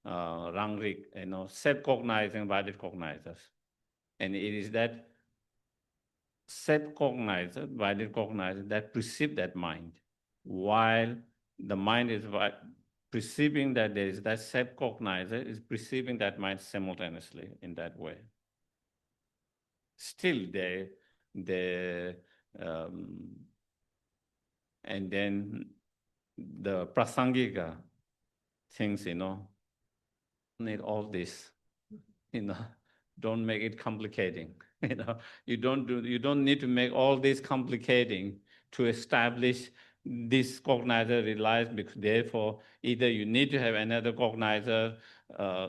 rangrik, self-cognizing violet cognizers. And it is that self-cognizer, violet cognizer, that perceive that mind, while the mind is perceiving that there is that self-cognizer is perceiving that mind simultaneously in that way. Still and then the Prasangika things, need all this, don't make it complicating. You don't need to make all this complicating to establish this cognizer relies, because therefore either you need to have another cognizer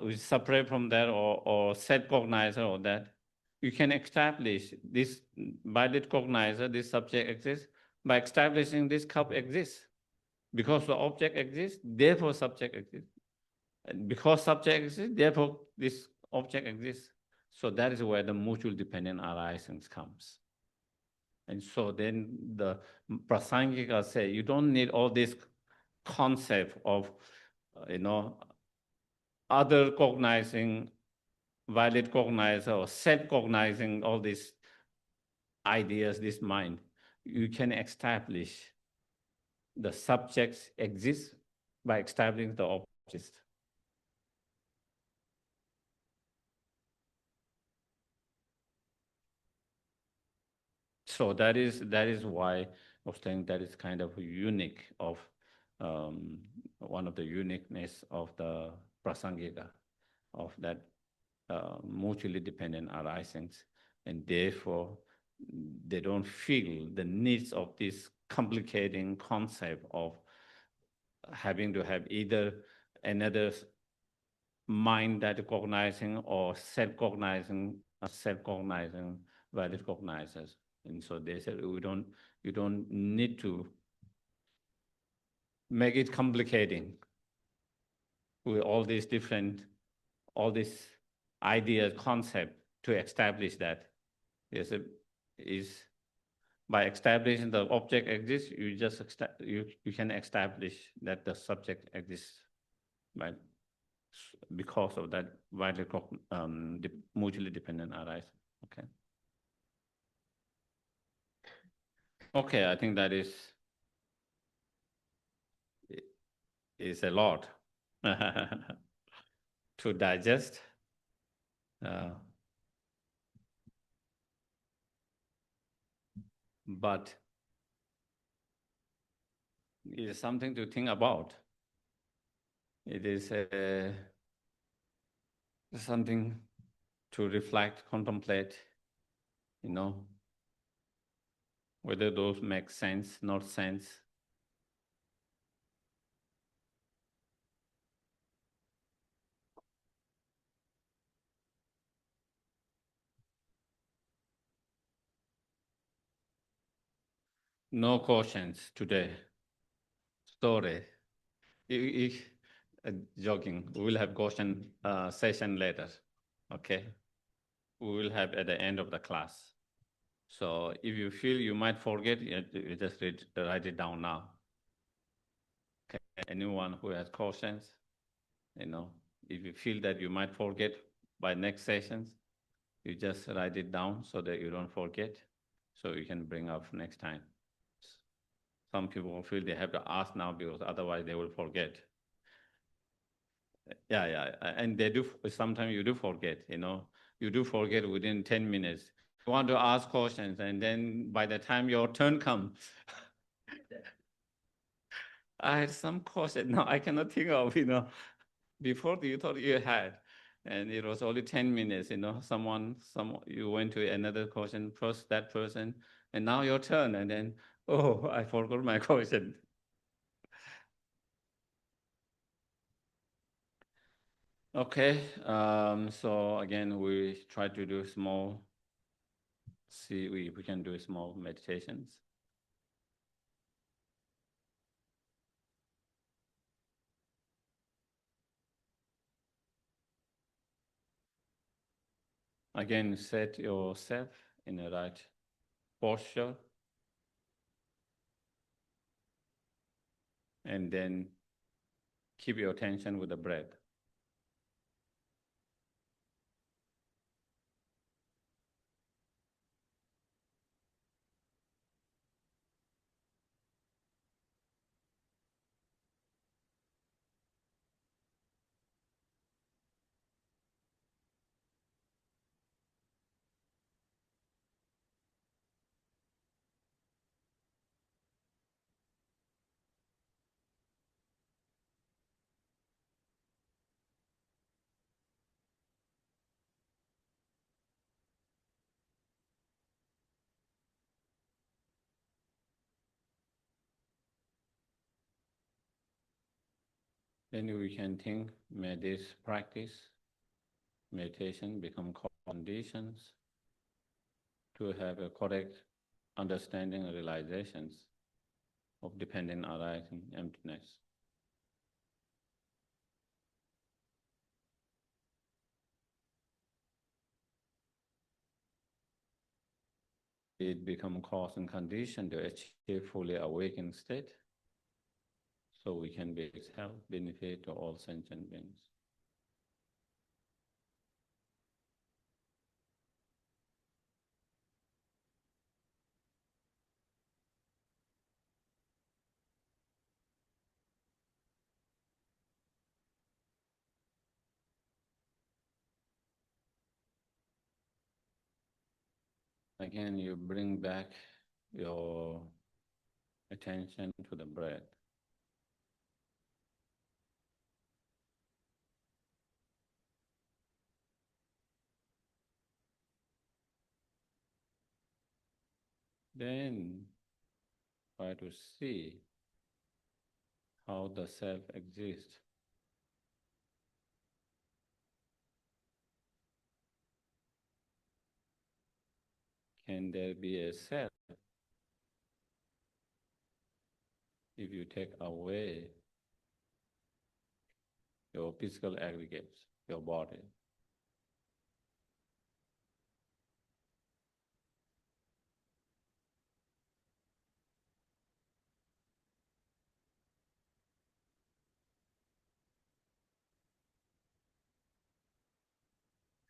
which is separate from that, or set cognizer, or that. You can establish this valid cognizer, this subject exists, by establishing this cup exists. Because the object exists, therefore subject exists. And because subject exists, therefore this object exists. So that is where the mutual dependent arisings comes. And so then the Prasangika say, you don't need all this concept of, other cognizing, valid cognizer, or self-cognizing all these ideas, this mind. You can establish the subjects exist by establishing the objects. So that is why I was saying that is kind of unique of one of the uniqueness of the Prasangika, of that mutually dependent arisings, and therefore they don't feel the needs of this complicating concept of having to have either another mind that is cognizing or self-cognizing, valid cognizers. And so they said, you don't need to make it complicating with all these ideas, concept to establish that. Is by establishing the object exists, you can establish that the subject exists, right? Because of that widely mutually dependent arise. Okay. Okay, I think that is a lot to digest. But it is something to think about. It is something to reflect, contemplate, whether those make sense, not sense. No questions today. Sorry. Joking. We will have question session later. Okay. We will have at the end of the class. So if you feel you might forget, you just write it down now. Okay. Anyone who has questions, if you feel that you might forget by next sessions, you just write it down so that you don't forget, so you can bring up next time. Some people feel they have to ask now because otherwise they will forget. Yeah, and they do. Sometimes you do forget. You do forget within 10 minutes. You want to ask questions, and then by the time your turn comes, I had some question. No, I cannot think of. Before you thought you had, and it was only 10 minutes. You went to another question, first that person, and now your turn, and then I forgot my question. Okay, so again, we try to do see if we can do small meditations. Again, set yourself in the right posture, and then keep your attention with the breath. Then we can think, may this practice, meditation, become conditions to have a correct understanding and realizations of dependent arising emptiness. It become cause and condition to achieve fully awakened state, so we can be health benefit to all sentient beings. Again, you bring back your attention to the breath. Then try to see how the self exists. Can there be a self if you take away your physical aggregates, your body?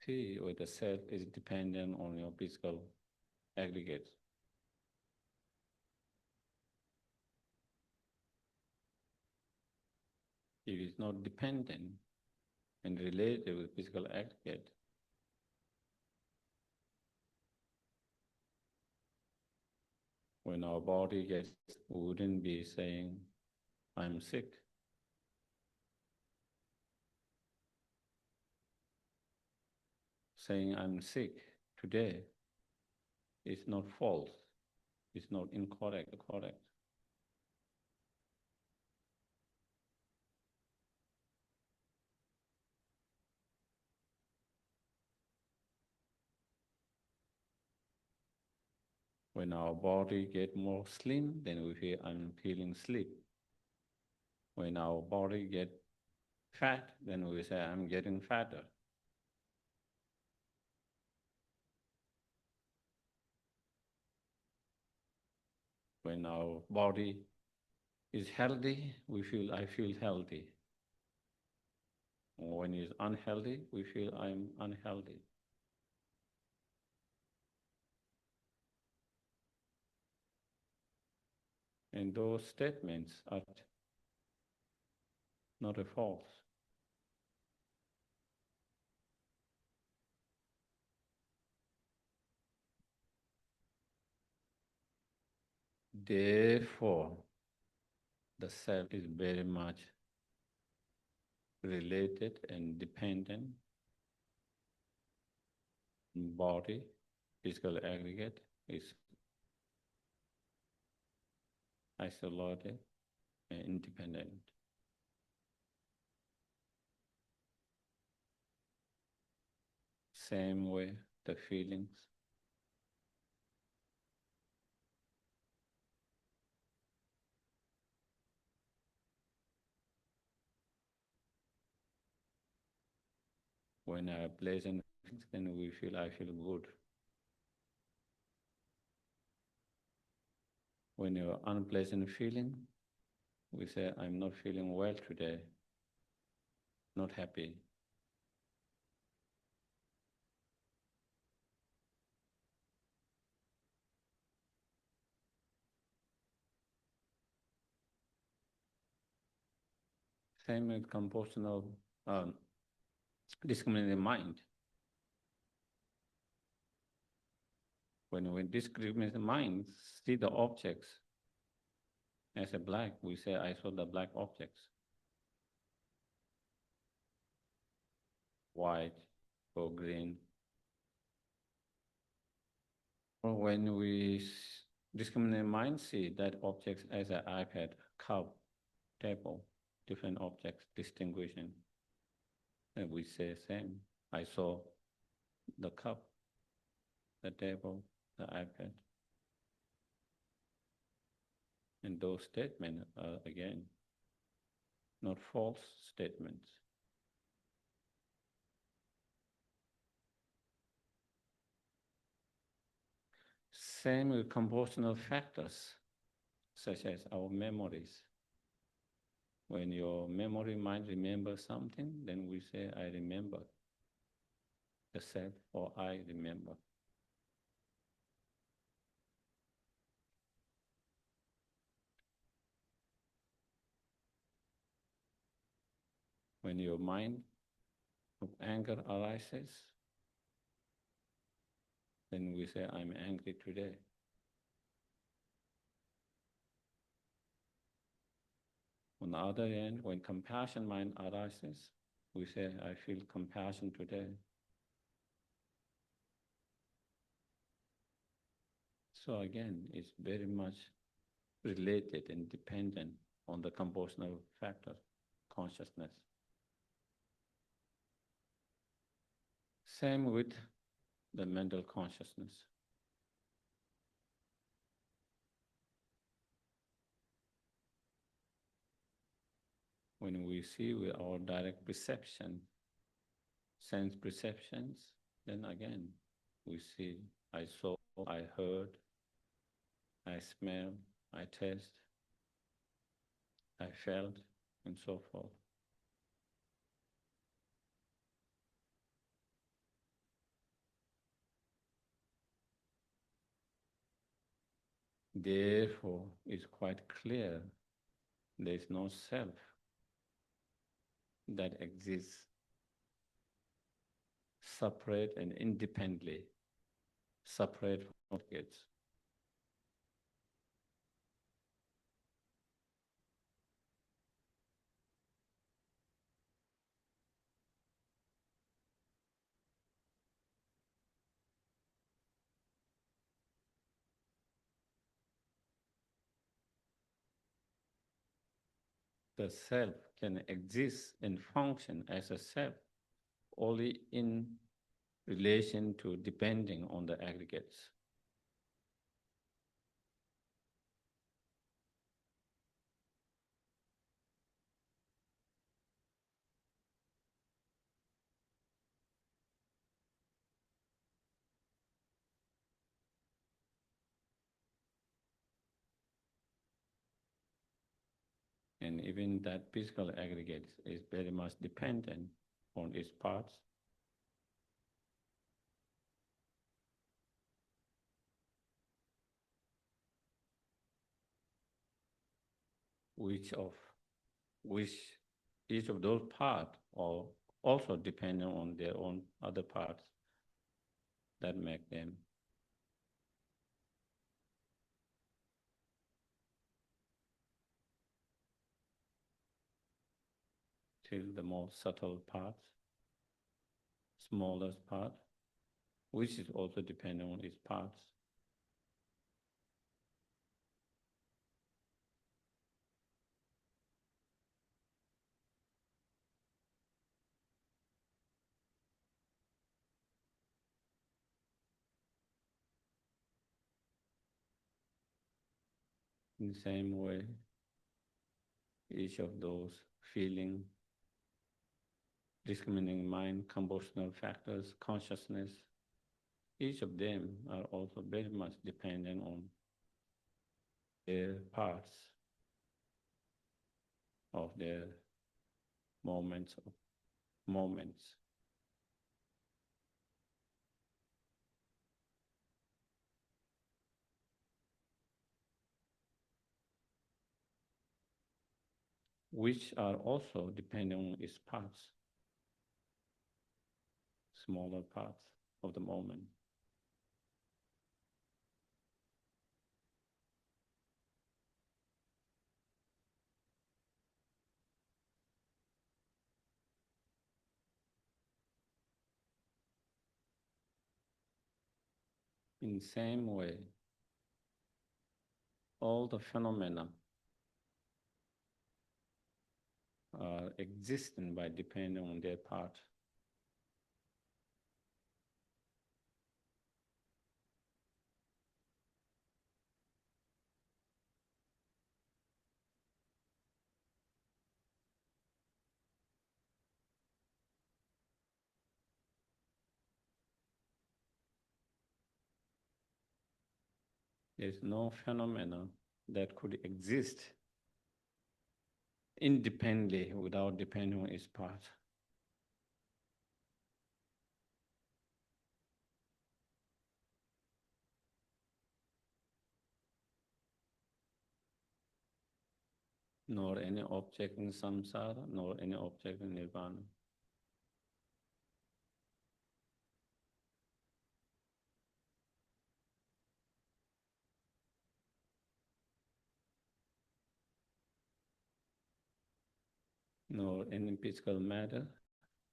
See whether the self is dependent on your physical aggregates. If it's not dependent and related with physical aggregate, when our body gets, we wouldn't be saying, I'm sick. Saying I'm sick today is not false, it's not incorrect, correct. When our body get more slim, then we feel I'm feeling sleep. When our body get fat, then we say I'm getting fatter. When our body is healthy, we feel I feel healthy. When it's unhealthy, we feel I'm unhealthy. And those statements are not a false. Therefore, the self is very much related and dependent on body, physical aggregate is isolated and independent. Same way, the feelings. When I have pleasant feelings, then we feel I feel good. When you're unpleasant feeling, we say I'm not feeling well today, not happy. Same with compositional discriminating mind. When we discriminate mind, see the objects as a black, we say I saw the black objects. White or green. Or when we discriminate mind, see that objects as an iPad, cup, table, different objects, distinguishing. And we say same. I saw the cup, the table, the iPad. And those statements are, again, not false statements. Same with compositional factors, such as our memories. When your memory mind remembers something, then we say, I remember the self, or I remember. When your mind of anger arises, then we say, I'm angry today. On the other hand, when compassion mind arises, we say, I feel compassion today. So again, it's very much related and dependent on the compositional factor, consciousness. Same with the mental consciousness. When we see with our direct perception, sense perceptions, then again, we see, I saw, I heard, I smell, I taste, I felt, and so forth. Therefore, it's quite clear there is no self that exists separate and independently, separate from objects. The self can exist and function as a self only in relation to depending on the aggregates. And even that physical aggregate is very much dependent on its parts. Which each of those parts are also dependent on their own other parts that make them. Till the more subtle parts, smallest part, which is also dependent on its parts. In the same way, each of those feeling, discriminating mind, compositional factors, consciousness, each of them are also very much dependent on their parts of their moments. Which are also dependent on its parts, smaller parts of the moment. In the same way, all the phenomena are existing by depending on their part. There's no phenomena that could exist independently without depending on its part. Nor any object in samsara, nor any object in nirvana. Nor any physical matter,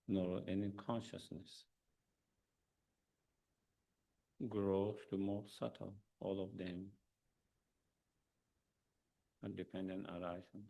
nor any consciousness. Gross to more subtle, all of them are dependent arising.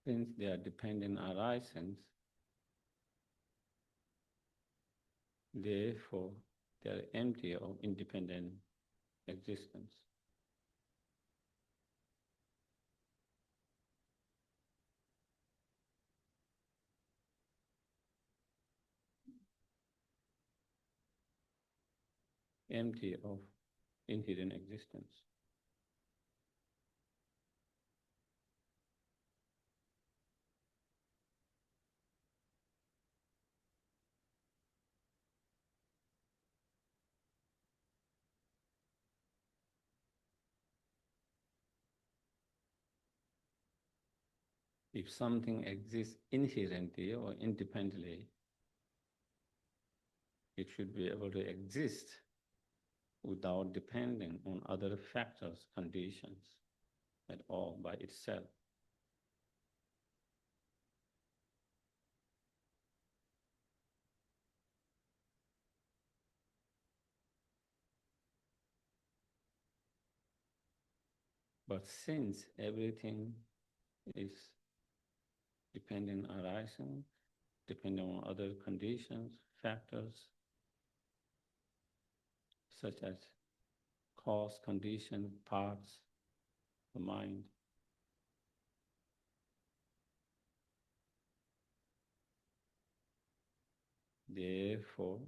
Since they are dependent arisings, therefore they are empty of independent existence. Empty of inherent existence. If something exists inherently or independently, it should be able to exist without depending on other factors, conditions at all by itself. But since everything is dependent arising, depending on other conditions, factors, such as cause, condition, parts, the mind, therefore,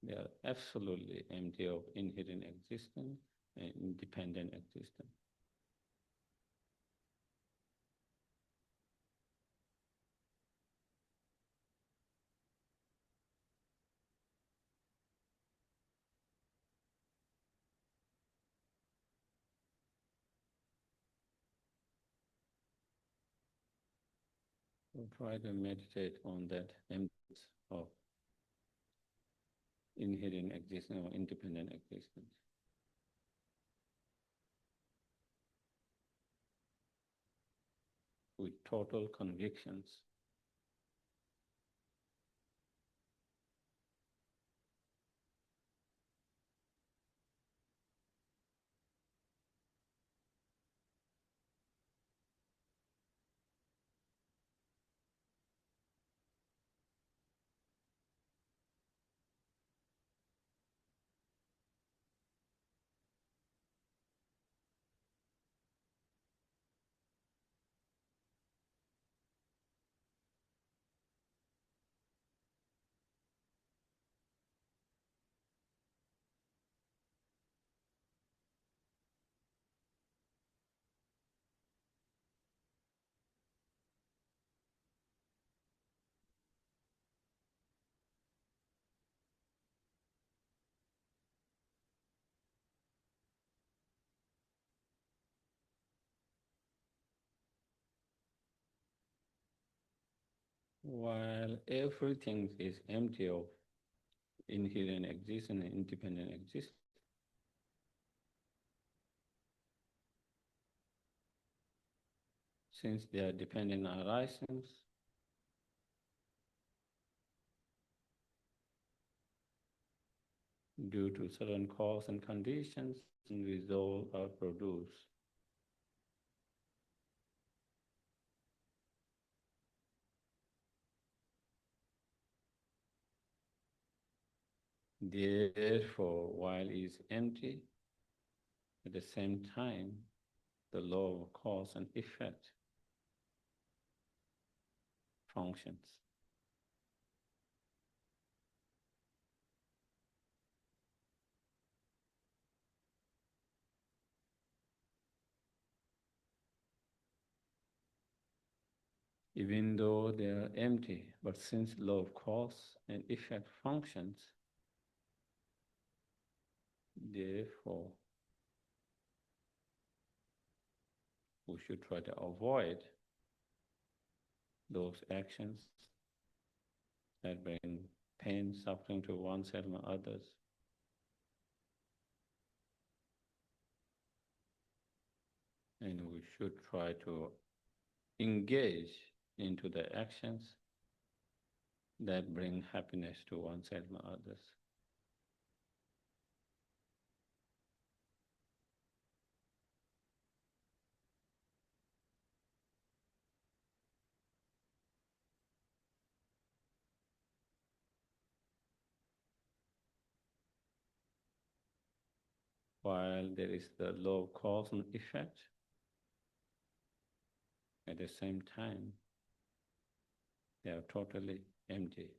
they are absolutely empty of inherent existence and independent existence. So try to meditate on that emptiness of inherent existence or independent existence. With total convictions. While everything is empty of inherent existence and independent existence. Since they are dependent arisings, due to certain cause and conditions, result are produced. Therefore, while it is empty, at the same time, the law of cause and effect functions. Even though they are empty, but since law of cause and effect functions, therefore, we should try to avoid those actions that bring pain, suffering to oneself and others. And we should try to engage into the actions that bring happiness to oneself and others. While there is the law of cause and effect, at the same time, they are totally empty.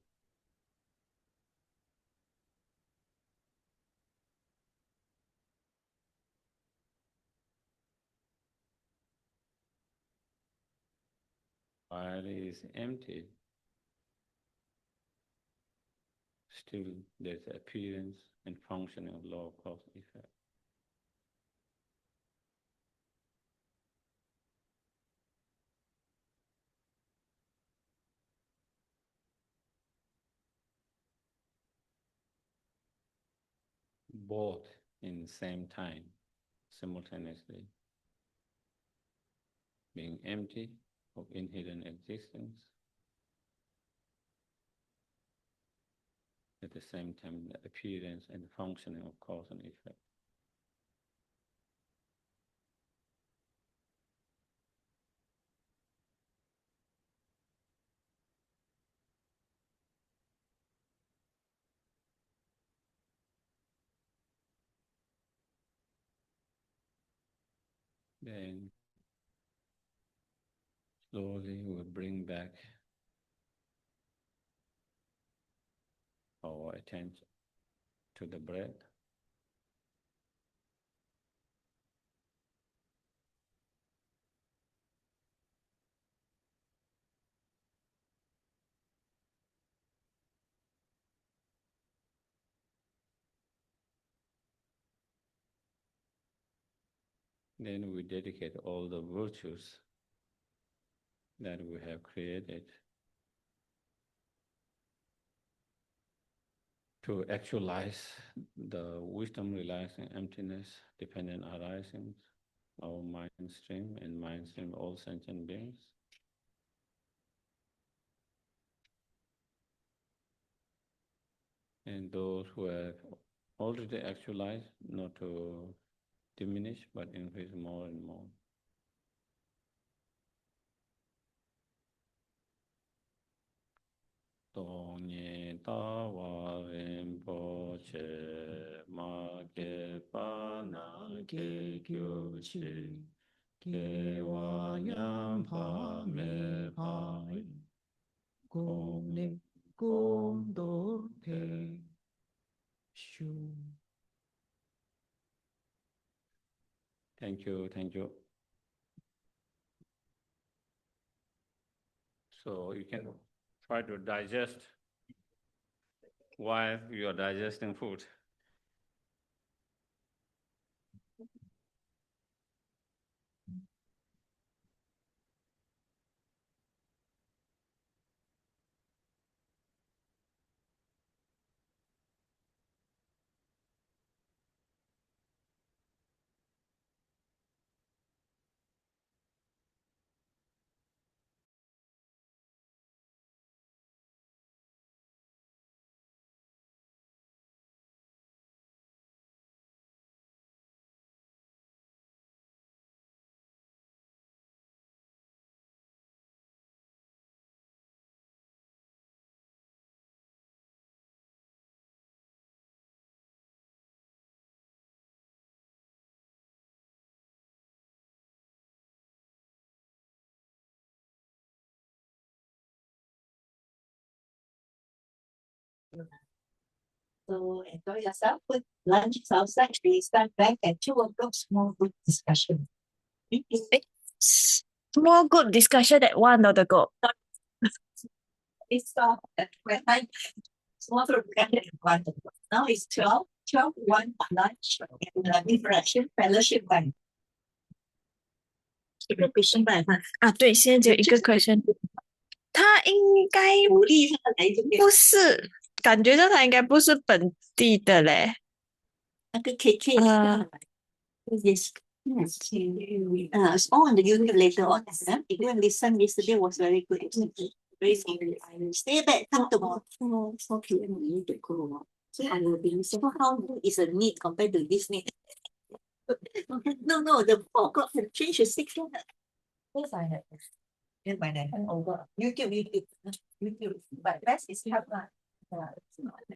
While it is empty, still there's appearance and functioning of law of cause and effect. Both in the same time, simultaneously, being empty of inherent existence, at the same time the appearance and functioning of cause and effect. Then slowly we bring back our attention to the breath. Then we dedicate all the virtues that we have created to actualize the wisdom realizing emptiness, dependent arisings, our mind stream and mind stream all sentient beings. And those who have already actualized, not to diminish, but increase more and more. Tōngi tāwā rinpoche, mā ke pāna ke kyōchi, ke wā nyāmpā me pāi, gōng ne gōng dō pe shū. Thank you, thank you. So you can try to digest while you are digesting food. So enjoy yourself. Put lunch outside. We start back at 2 o'clock. Small group discussion. Small group discussion at 1 o'clock. It started at 9. Small group discussion at 1 o'clock. Now it's 12. 1 lunch and interaction fellowship time. 一个 question 吧，啊，对，现在只有一个 question。他应该鼓励他来这边。不是，感觉到他应该不是本地的嘞。那个 KK 是吧 Yes. It's all on the YouTube later on. If you listen, yesterday was very good. Very good. Stay back, come tomorrow. 4 p.m. we need to go. So I will be listening. How good is a need compared to this need? No, the 4 o'clock can change to 6 o'clock. Yes, I have. Yes, by then. Over. YouTube. But best is help.